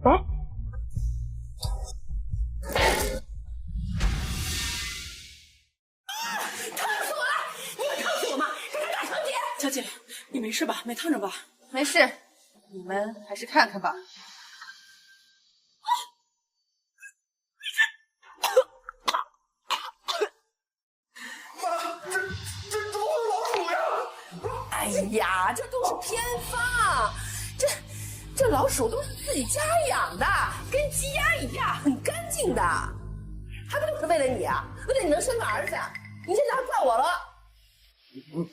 哎，烫死我了！你会烫死我吗？这是大小姐。小姐，你没事吧？没烫着吧？没事，你们还是看看吧。哎呀，这都是偏方，这老鼠都是自己家养的，跟鸡鸭一样，很干净的，还不就是为了你啊？为了你能生个儿子，你现在还怪我了？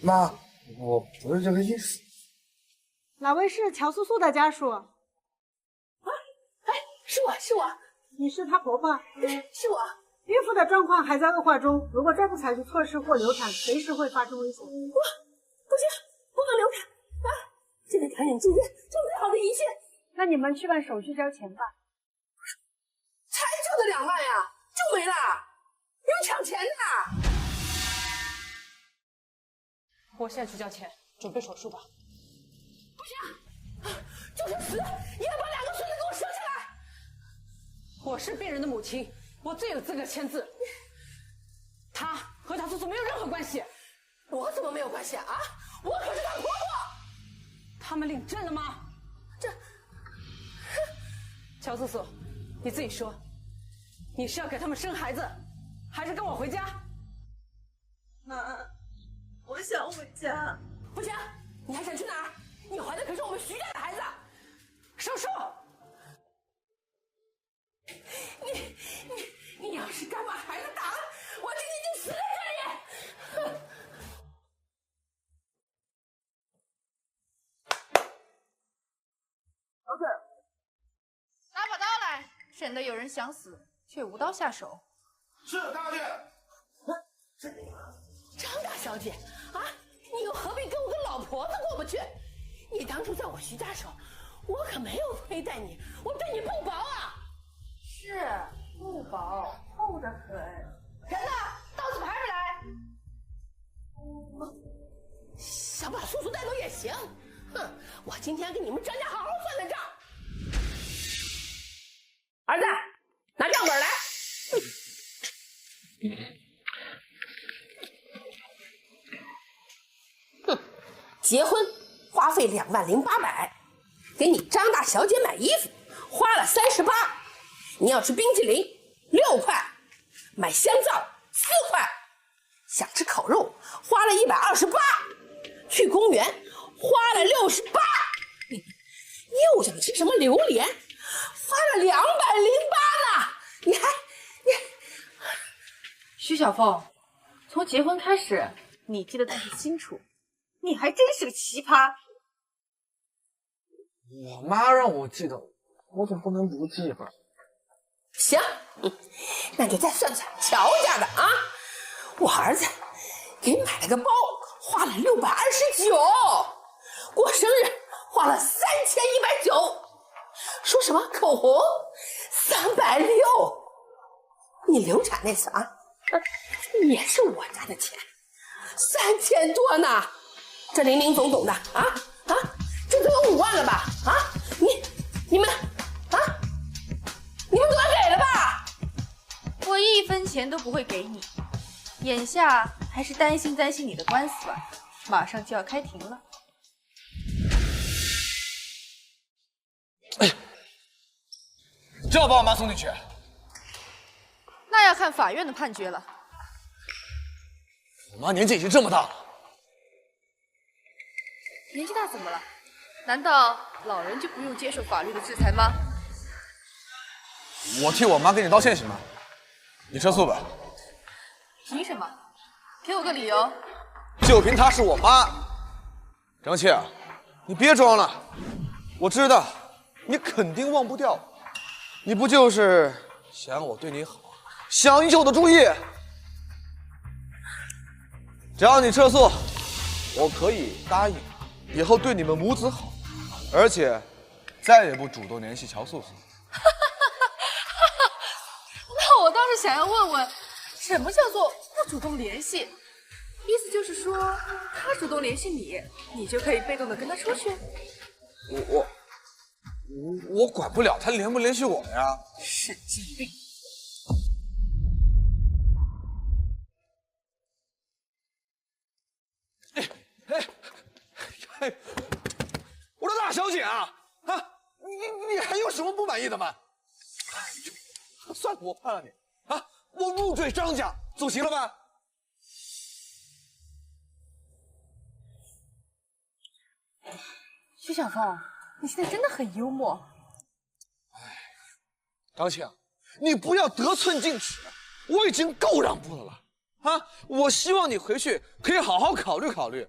妈，我不是这个意思。哪位是乔素素的家属？啊，哎，是我，你是她婆婆？是我。孕妇的状况还在恶化中，如果再不采取措施或流产，随时会发生危险。不行，不能流产啊！这个感染治愈就最好的一切。那你们去办手续交钱吧。才挣的2万呀，就没了，有人抢钱的。我现在去交钱，准备手术吧。不行，就是死也要把2个孙子给我生下来。我是病人的母亲，我最有资格签字。他和乔素素没有任何关系。我怎么没有关系啊？我可是她婆婆。他们领证了吗？这，乔素素，你自己说，你是要给他们生孩子，还是跟我回家？妈，我想回家。不行，你还想去哪儿？你怀的可是我们徐家的孩子。手术！你要是敢把孩子打了，我今天就死在这里！老师，拿把刀来，省得有人想死却无刀下手。是大姐。张大小姐啊，你又何必跟我个老婆子过不去？你当初在我徐家时候，我可没有亏待你，我对你不薄啊！是不薄，厚着很。人呢？刀子还没来？想把素素带走也行。哼，我今天跟你们张家好好算算账。儿子，拿账本来。哼，结婚花费20800，给你张大小姐买衣服花了38，你要吃冰淇淋6块，买香皂4块，想吃烤肉花了128，去公园花了68，又想吃什么榴莲花了208呢？你徐小凤，从结婚开始，你记得太清楚，你还真是个奇葩。我妈让我记得，我总不能不记吧？行，那就再算算乔家的啊。我儿子给买了个包，花了629，过生日花了3190，说什么口红360，你流产那次啊，也是我家的钱，3000多呢，这零零总总的这都有5万了吧？你们总要给了吧？我1分钱都不会给你，眼下还是担心你的官司吧，马上就要开庭了。就要把我妈送进去？那要看法院的判决了。我妈年纪已经这么大了，年纪大怎么了？难道老人就不用接受法律的制裁吗？我替我妈给你道歉行吗？你撤诉吧。凭什么？给我个理由。就凭她是我妈。张倩，你别装了，我知道你肯定忘不掉，你不就是想我对你好，想引起我的注意？只要你撤诉，我可以答应以后对你们母子好，而且再也不主动联系乔素素。那我倒是想要问问，什么叫做不主动联系？意思就是说，他主动联系你，你就可以被动的跟他出去？我管不了他联不联系我呀。神经病！我的大小姐啊，你还有什么不满意的吗？算了，我判了你我入赘张家，总行了吧？徐小凤，你现在真的很幽默。张庆，你不要得寸进尺，我已经够让步的了我希望你回去可以好好考虑考虑。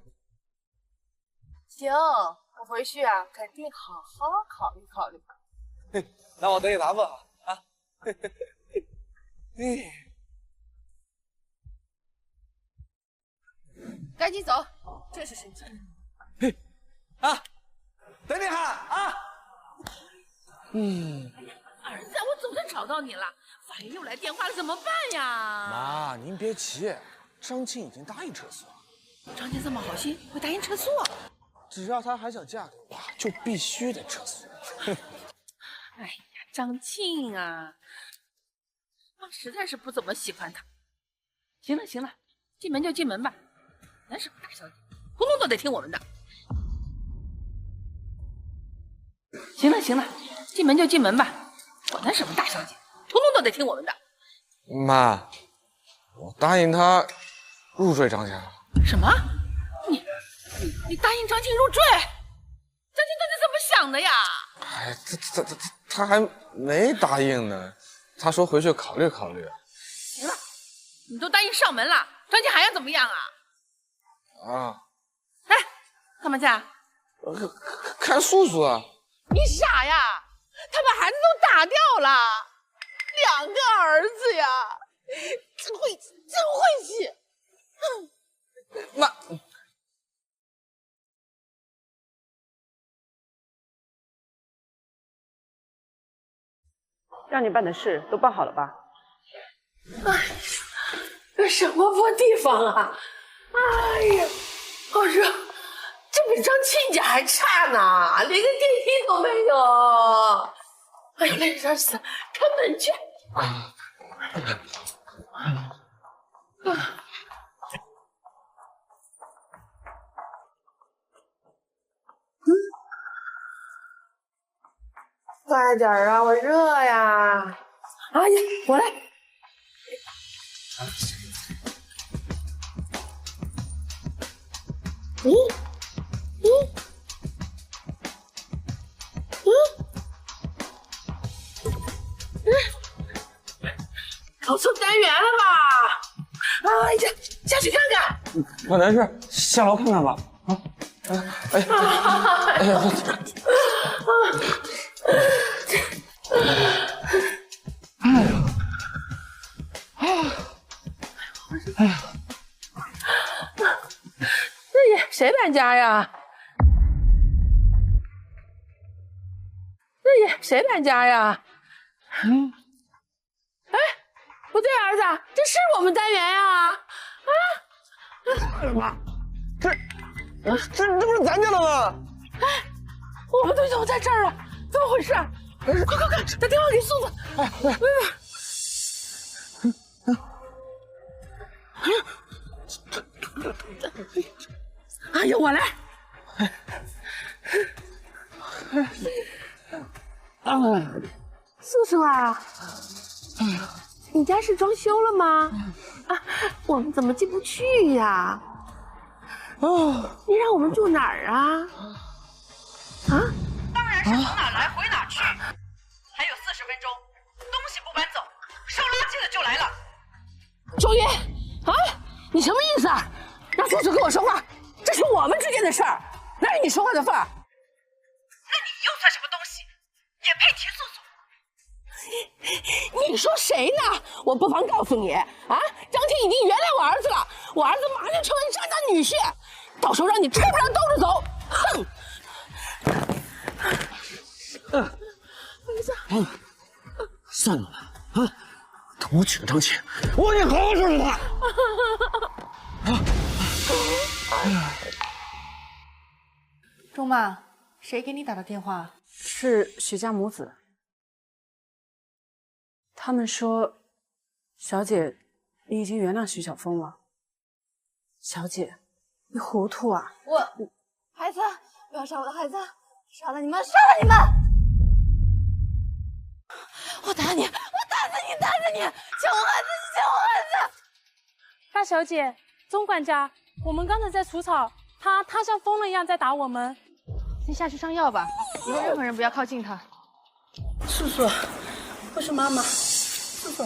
行，我回去啊，肯定好好考虑考虑。那我等你答复啊。赶紧走，真是神经。等你哈儿子，我总算找到你了，法院又来电话了，怎么办呀？妈，您别急，张庆已经答应撤诉了。张健这么好心，会答应撤诉啊？只要她还想嫁给我，就必须得撤诉。哎呀，张庆啊，妈实在是不怎么喜欢他。行了行了，进门就进门吧，咱什么大小姐，通通都得听我们的。行了行了，进门就进门吧，管他什么大小姐，通通都得听我们的。妈，我答应她入赘张家了。什么？你答应张庆入赘？张庆到底怎么想的呀？哎，他还没答应呢，他说回去考虑考虑。行了，你都答应上门了，张庆还要怎么样啊？哎，干嘛去啊？看素素啊。你傻呀？他把孩子都打掉了，2个儿子呀，真晦气！妈，让你办的事都办好了吧？哎，这什么破地方啊！哎呀，我说这比张庆家还差呢，连个电梯都没有。哎呀，累人死了，开门去。快点啊，我热呀！阿姨，我来。搞错单元了吧？哎呀，下去看看。没事，下楼看看吧。哎呀！这也谁搬家呀？这也谁搬家呀？哎，不对，儿子，这是我们单元呀！这不是咱家的吗？哎，我们队怎么在这儿啊？怎么回事？快，打电话给素子。哎呀，我来。素素啊，你家是装修了吗？啊，我们怎么进不去呀？你让我们住哪儿啊？啊？当然是从哪来回哪去。还有40分钟，东西不搬走，收垃圾的就来了。周云，啊，你什么意思啊？让素素跟我说话，这是我们之间的事儿，哪有你说话的份儿？那你又算什么东西？也配提素素？你说谁呢？我不妨告诉你啊，张青已经原谅我儿子了，我儿子马上成为张家女婿，到时候让你吃不上兜着走。哼！儿子，算了吧，等我娶了张青，我得好好收拾他。钟妈，谁给你打的电话？是许家母子。他们说，小姐，你已经原谅徐小峰了。小姐，你糊涂啊！孩子，不要杀我的孩子！杀了你们！杀了你们！我打你！我打死你！打死你！救我孩子！救我孩子！大小姐，钟管家，我们刚才在除草，他像疯了一样在打我们。先下去上药吧，以后任何人不要靠近他。素素，我是妈妈。素素，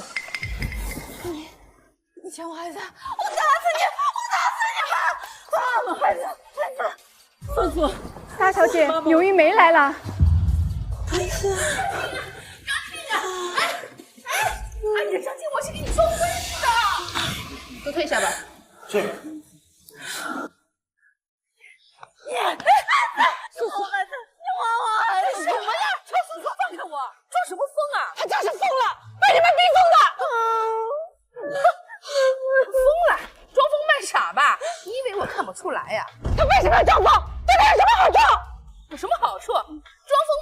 你抢我孩子！我打死你！我打死你！啊，我孩子，孩子！素素，大小姐，有玉梅来了。孩子，张青啊！哎，你张青，我是跟你说规矩的。都退下吧。是。素素，孩子，你还我孩子！什么呀？臭素素，放开我！装什么疯啊？他就是疯了，被你们逼疯的。疯了，装疯卖傻吧？你以为我看不出来呀？他为什么要装疯？对他有什么好处？有什么好处？装疯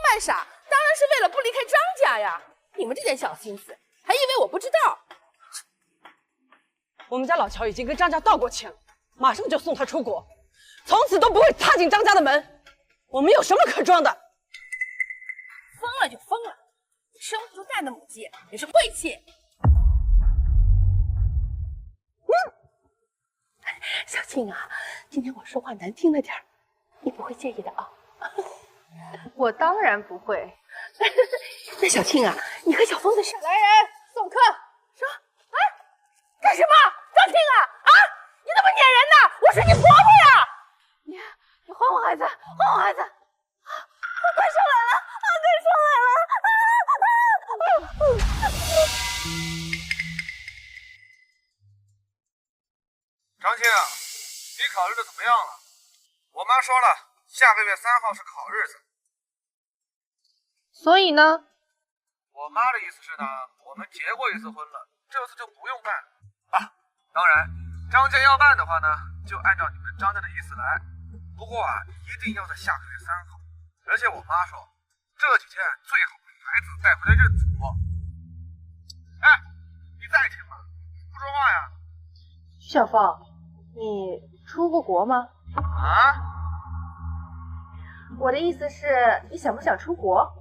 卖傻，当然是为了不离开张家呀！你们这点小心思，还以为我不知道？我们家老乔已经跟张家道过歉了，马上就送他出国，从此都不会踏进张家的门。我们有什么可装的？疯了就疯了，生不出蛋的母鸡也是晦气。小庆啊，今天我说话难听了点儿，你不会介意的啊？我当然不会。那小庆啊，你和小峰的事，来人送客。说，哎，干什么？张庆啊，你怎么撵人呢？我是你婆婆呀！你还我孩子，还我孩子！快上来了！快上来了！张青，你考虑的怎么样了？我妈说了，下个月3号是考日子。所以呢？我妈的意思是呢，我们结过一次婚了，这次就不用办啊。当然，张家要办的话呢，就按照你们张家的意思来。不过一定要在下个月3号。而且我妈说，这几天最好把孩子带回来认祖。哎，你在听吗？不说话呀？徐小凤，你出过国吗？啊？我的意思是，你想不想出国？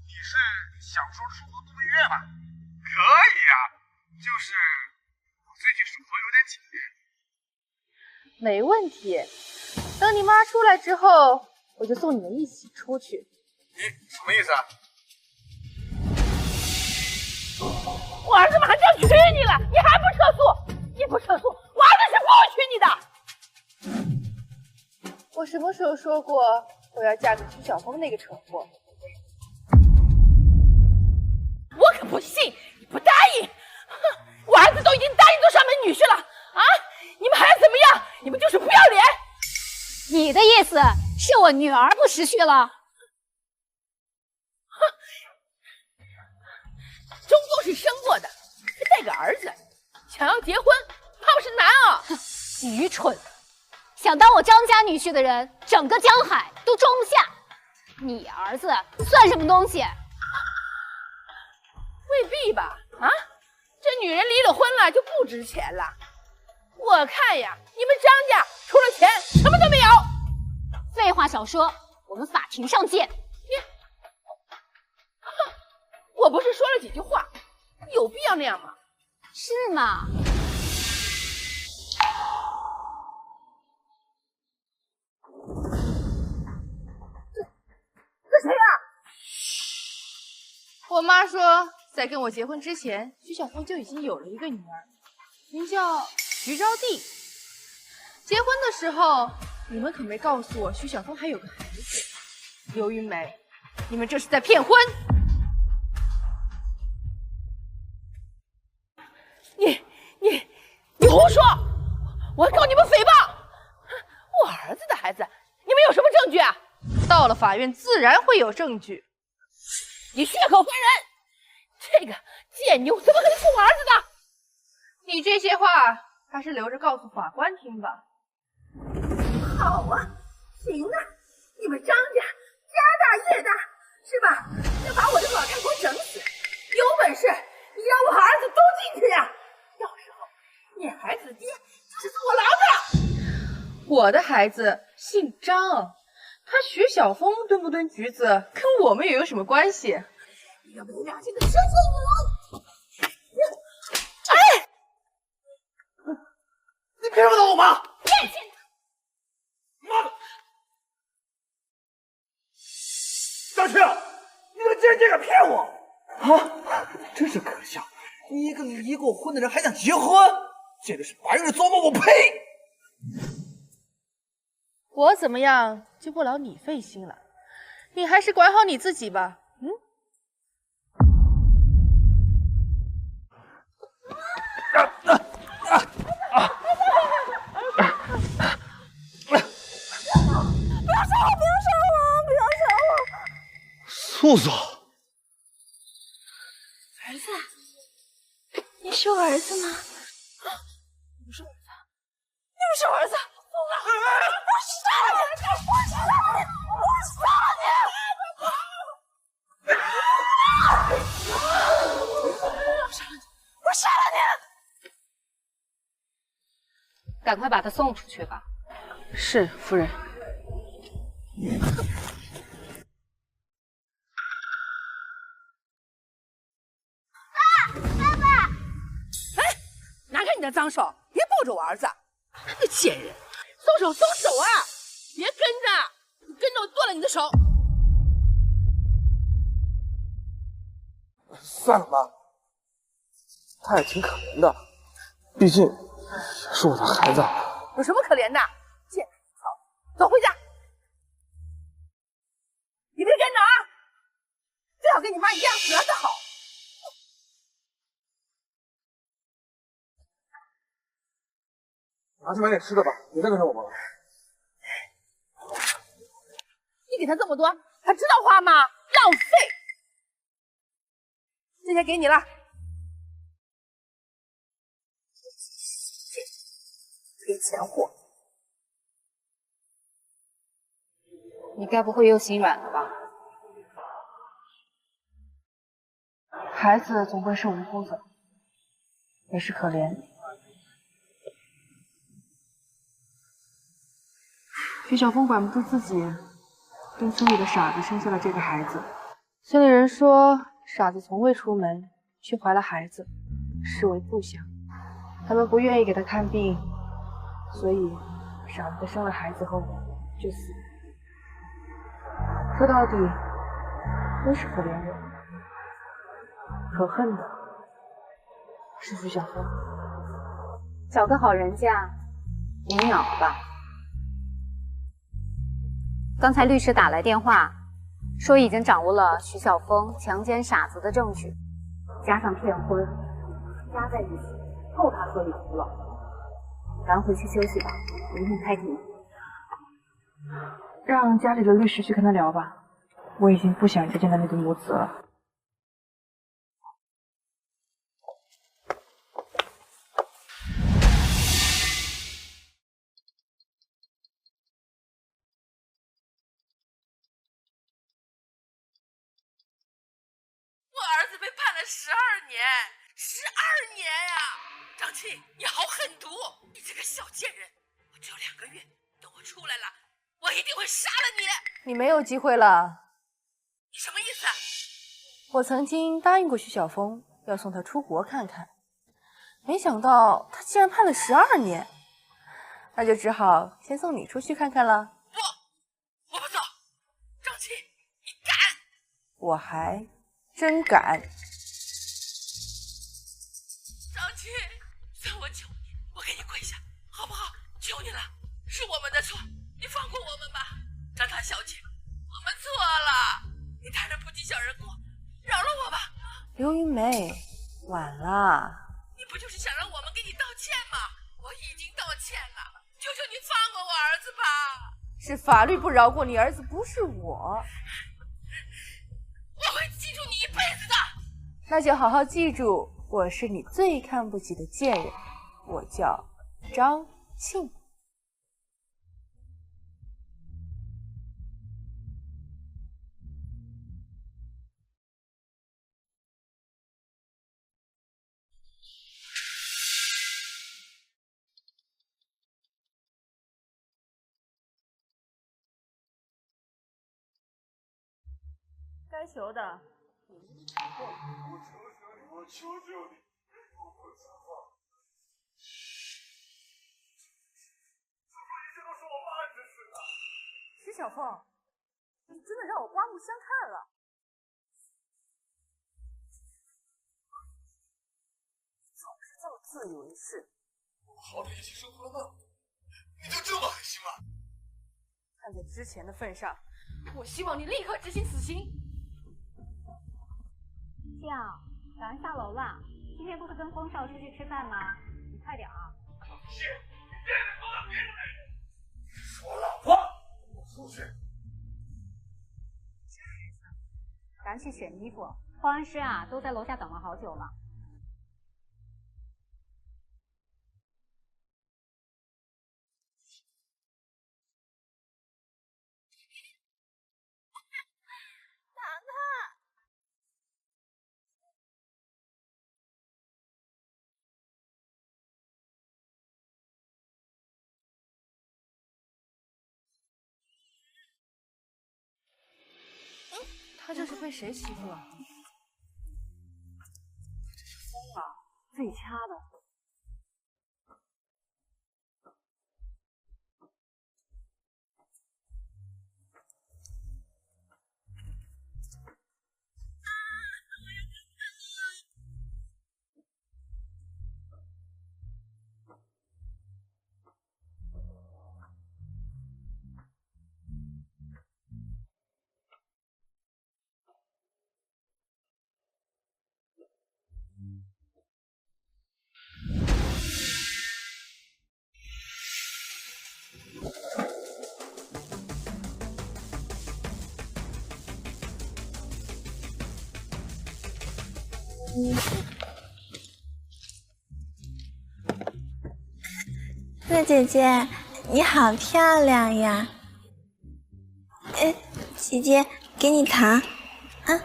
你是想说出国度蜜月吧？可以呀，就是我最近手头有点紧。没问题，等你妈出来之后，我就送你们一起出去。你什么意思啊？我儿子马上就要娶你了，你还不撤诉？你不撤诉，我儿子是不会娶你的。我什么时候说过我要嫁给徐小峰那个蠢货？我可不信你不答应！哼，我儿子都已经答应做上门女婿了啊！你们还要怎么样？你们就是不要脸！你的意思是我女儿不识序了？哼，终究是生过的，愚蠢！想当我张家女婿的人，整个江海都装不下。你儿子算什么东西？未必吧？啊，这女人离了婚了就不值钱了？我看呀，你们张家除了钱什么都没有。废话少说，我们法庭上见。我不是说了几句话，有必要那样吗？是吗？这谁呀？我妈说，在跟我结婚之前，徐小凤就已经有了一个女儿，名叫徐招娣。结婚的时候，你们可没告诉我徐小凤还有个孩子。刘云梅，你们这是在骗婚！你胡说！我告你们诽谤！我儿子的孩子，你们有什么证据啊？到了法院，自然会有证据。你血口喷人！这个贱妞怎么可能是我儿子的？你这些话还是留着告诉法官听吧。好啊，行啊，你们张家家大业大是吧？要把我这个老太婆整死，有本事你让我和儿子都进去呀！到时候你孩子的爹就是坐牢的。我的孩子姓张，他徐小凤蹲不蹲局子，跟我们又有什么关系？你个没良心的生死女人！哎，你骗不到我妈！别信他！妈的！张旭，你个贱贱敢骗我！啊，真是可笑！你一个离过婚的人还想结婚，简直是白日做梦！我呸！我怎么样就不劳你费心了，你还是管好你自己吧。素素，儿子，你是我儿子吗？你不是我儿子，你不是我儿子！我杀了你！我杀了你！我杀了你！我杀了你！赶快把他送出去吧。是，夫人。拿开你的脏手，别抱着我儿子！你贱人，松手松手啊！别跟着，你跟着我剁了你的手！算了，妈，他也挺可怜的，毕竟也是我的孩子。有什么可怜的？贱草，走回家！你别跟着啊！最好跟你妈一样死了的好。拿去买点吃的吧，别再跟着我们了。你给他这么多，他知道花吗？浪费！这些给你了。赔钱货！你该不会又心软了吧？孩子总归是无辜的，也是可怜。徐小凤管不住自己，跟村里的傻子生下了这个孩子。村里人说，傻子从未出门，却怀了孩子，视为不祥。他们不愿意给他看病，所以傻子在生了孩子后就死了。说到底，都是可怜人，可恨的是徐小凤。找个好人家，你鸟了吧？刚才律师打来电话，说已经掌握了徐小凤强奸傻子的证据，加上骗婚，加在一起，够他喝一壶了。咱回去休息吧，明天开庭。让家里的律师去跟他聊吧，我已经不想再见到那对母子了。12年，12年呀！张庆，你好狠毒！你这个小贱人！我只有2个月，等我出来了，我一定会杀了你！你没有机会了。你什么意思？我曾经答应过徐小峰要送他出国看看，没想到他竟然判了12年，那就只好先送你出去看看了。我不走！张琪，你敢！我还真敢。张琪，算我求你，我给你跪下，好不好？求你了，是我们的错，你放过我们吧，张大小姐，我们错了，你大人不计小人过，饶了我吧。刘云梅，晚了。你不就是想让我们给你道歉吗？我已经道歉了，求求你放过我儿子吧。是法律不饶过你儿子，不是我。我会记住你一辈子的。那就好好记住，我是你最看不起的贱人，我叫张庆。该求的你们都过了。我求求你，我不想放。这一切都是我爸指使的。徐小凤，你真的让我刮目相看了。总是这么自以为是。我好歹一起生活了那么多，你就这么狠心吗？看在之前的份上，我希望你立刻执行死刑。这样，早上下楼了。今天不是跟风少出去吃饭吗？你快点啊！是，你现在说到别人的人，是我老婆，我出去。赶紧选衣服，化妆师啊都在楼下等了好久了。他这是被谁欺负了？这些疯啊，自己掐的。乐姐姐，你好漂亮呀！姐姐，给你糖，啊，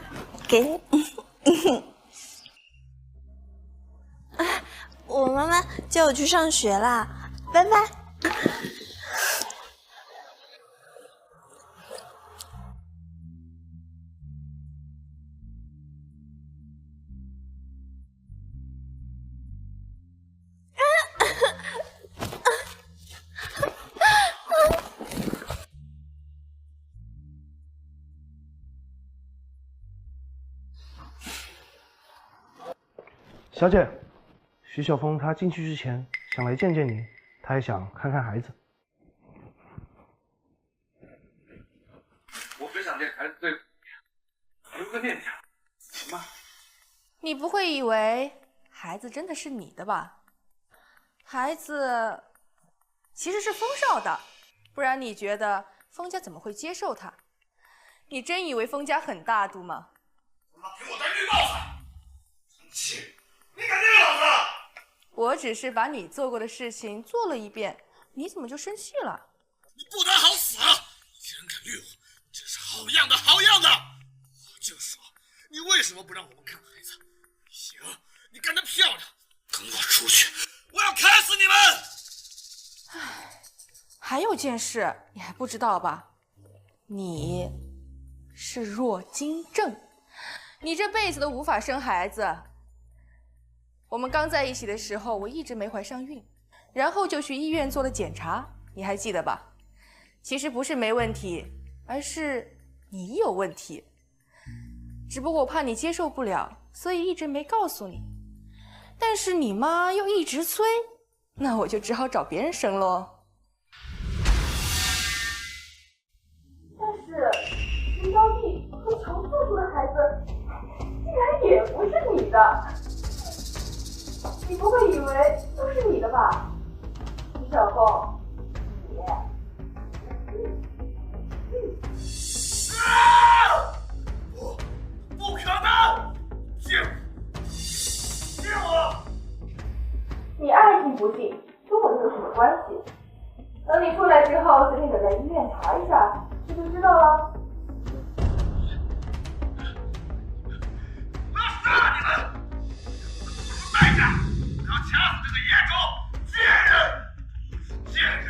给你。我妈妈叫我去上学啦，拜拜。小姐，徐小峰他进去之前想来见见你，他也想看看孩子。我不想见孩子对留个念想，行吗？你不会以为孩子真的是你的吧？孩子其实是风少的，不然你觉得风家怎么会接受他？你真以为风家很大度吗？他妈给我戴绿帽子！生气！你敢虐老子？我只是把你做过的事情做了一遍，你怎么就生气了？你不得好死！你竟然敢虐我，真是好样的，好样的！我就说，你为什么不让我们看孩子？你干得漂亮！跟我出去，我要砍死你们！还有件事你还不知道吧？你是弱精症，你这辈子都无法生孩子。我们刚在一起的时候，我一直没怀上孕，然后就去医院做了检查，你还记得吧？其实不是没问题，而是你有问题。只不过我怕你接受不了，所以一直没告诉你。但是你妈又一直催，那我就只好找别人生喽。但是徐招娣和乔素素的孩子竟然也不是你的，你不会以为都是你的吧？徐小凤，不可能！信我！你爱信不信，跟我又有什么关系？等你出来之后，随便找家医院查一下，你就知道了。我要杀你们！代价！我要掐死这个野种！贱人！贱人！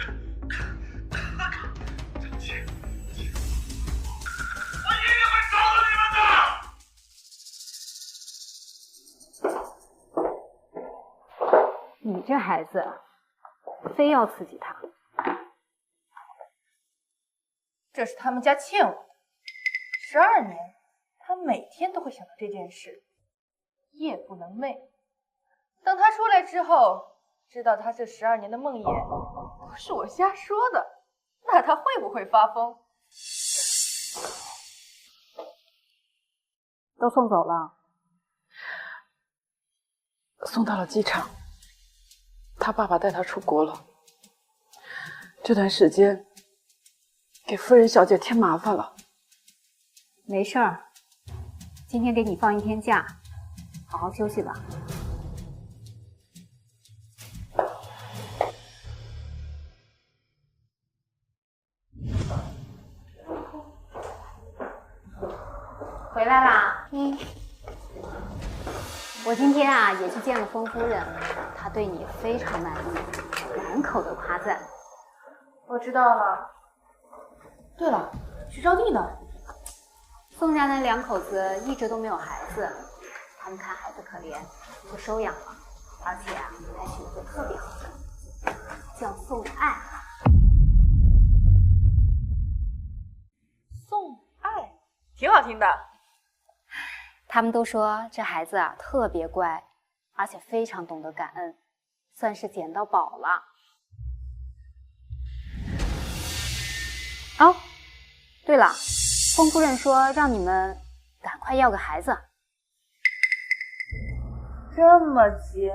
张姐，我一定会找到你们的！你这孩子，非要刺激他。这是他们家欠我的，12年，他每天都会想到这件事，夜不能寐。等他出来之后，知道他这12年的梦魇都是我瞎说的，那他会不会发疯？都送走了，送到了机场。他爸爸带他出国了，这段时间给夫人小姐添麻烦了。没事儿，今天给你放1天假，好好休息吧。回来啦。我今天啊也去见了封夫人，她对你非常满意，满口的夸赞。我知道了。对了，徐招娣呢？宋家那2口子一直都没有孩子，他们看孩子可怜，就收养了，而且啊还取了个特别好的名字，叫宋爱。宋爱，挺好听的。他们都说这孩子啊特别乖，而且非常懂得感恩，算是捡到宝了。哦，对了，封夫人说让你们赶快要个孩子。这么急，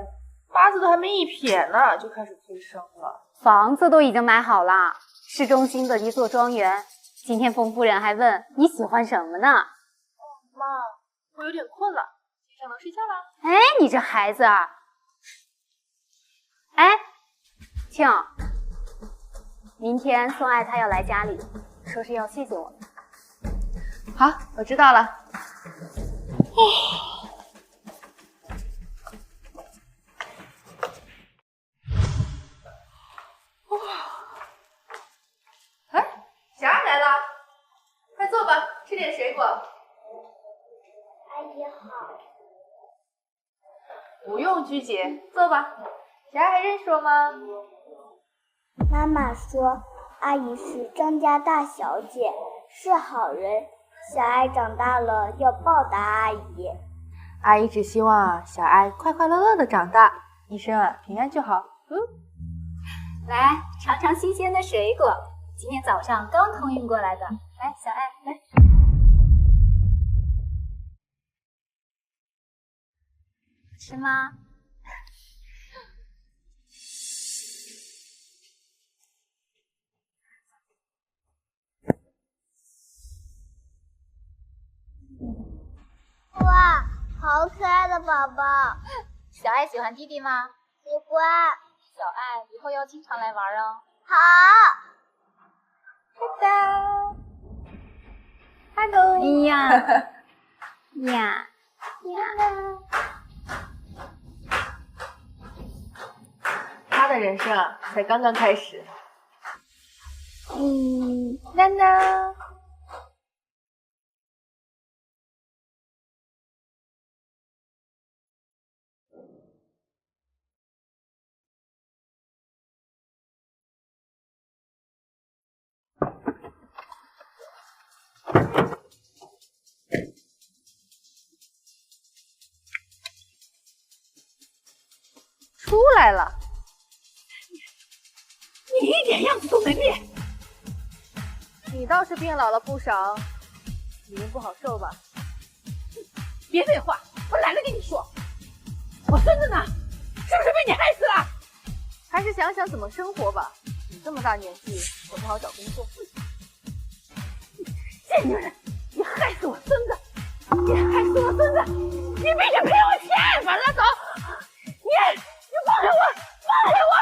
八字都还没一撇呢，就开始催生了。房子都已经买好了，市中心的一座庄园。今天封夫人还问你喜欢什么呢？妈，我有点困了，晚上能睡觉啦？哎，你这孩子啊！哎，庆，明天宋爱她要来家里，说是要谢谢我们。好，我知道了。哎，小爱来了，快坐吧，吃点水果。阿姨好。不用鞠姐，坐吧。小爱还认识我吗？妈妈说阿姨是张家大小姐，是好人。小爱长大了要报答阿姨。阿姨只希望小爱快快乐乐的长大，一生啊平安就好。来尝尝新鲜的水果，今天早上刚空运过来的。来，小爱，来。吃吗？哇，好可爱的宝宝！小爱喜欢弟弟吗？喜欢。小爱以后要经常来玩哦。好。拜拜。Hello。哎呀呀呀。的人生啊，才刚刚开始。娜娜。出来了，你一点样子都没变。你倒是变老了不少，脸不好受吧？别废话，我懒得跟你说。我孙子呢？是不是被你害死了？还是想想怎么生活吧。你这么大年纪，也不好找工作。贱女人，你害死我孙子！你害死我孙子！你必须赔我钱！把他走！你放开我！放开我！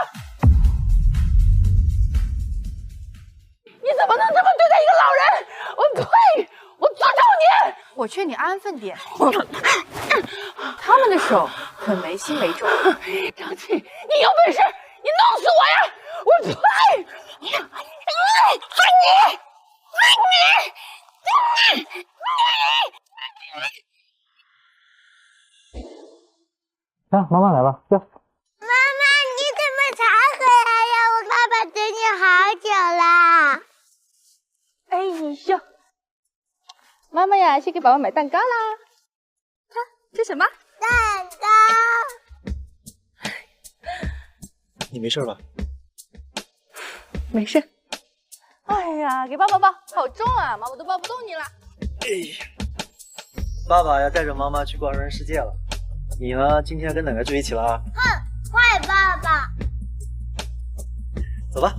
你怎么能这么对待一个老人？我呸！我诅咒你！我劝你安分点。他们的手很没轻没重。张琪，你有本事你弄死我呀！我呸！你！啊，妈妈来了，走。妈妈，你怎么才回来呀？我爸爸等你好久啦。哎呦，妈妈呀，去给宝宝买蛋糕啦。看，这什么？蛋糕。你没事吧？没事。哎呀，给爸爸抱，好重啊，妈妈都抱不动你了。哎呀，爸爸要带着妈妈去逛人世界了。你呢？今天跟奶奶住一起了啊？哼，坏爸爸。走吧。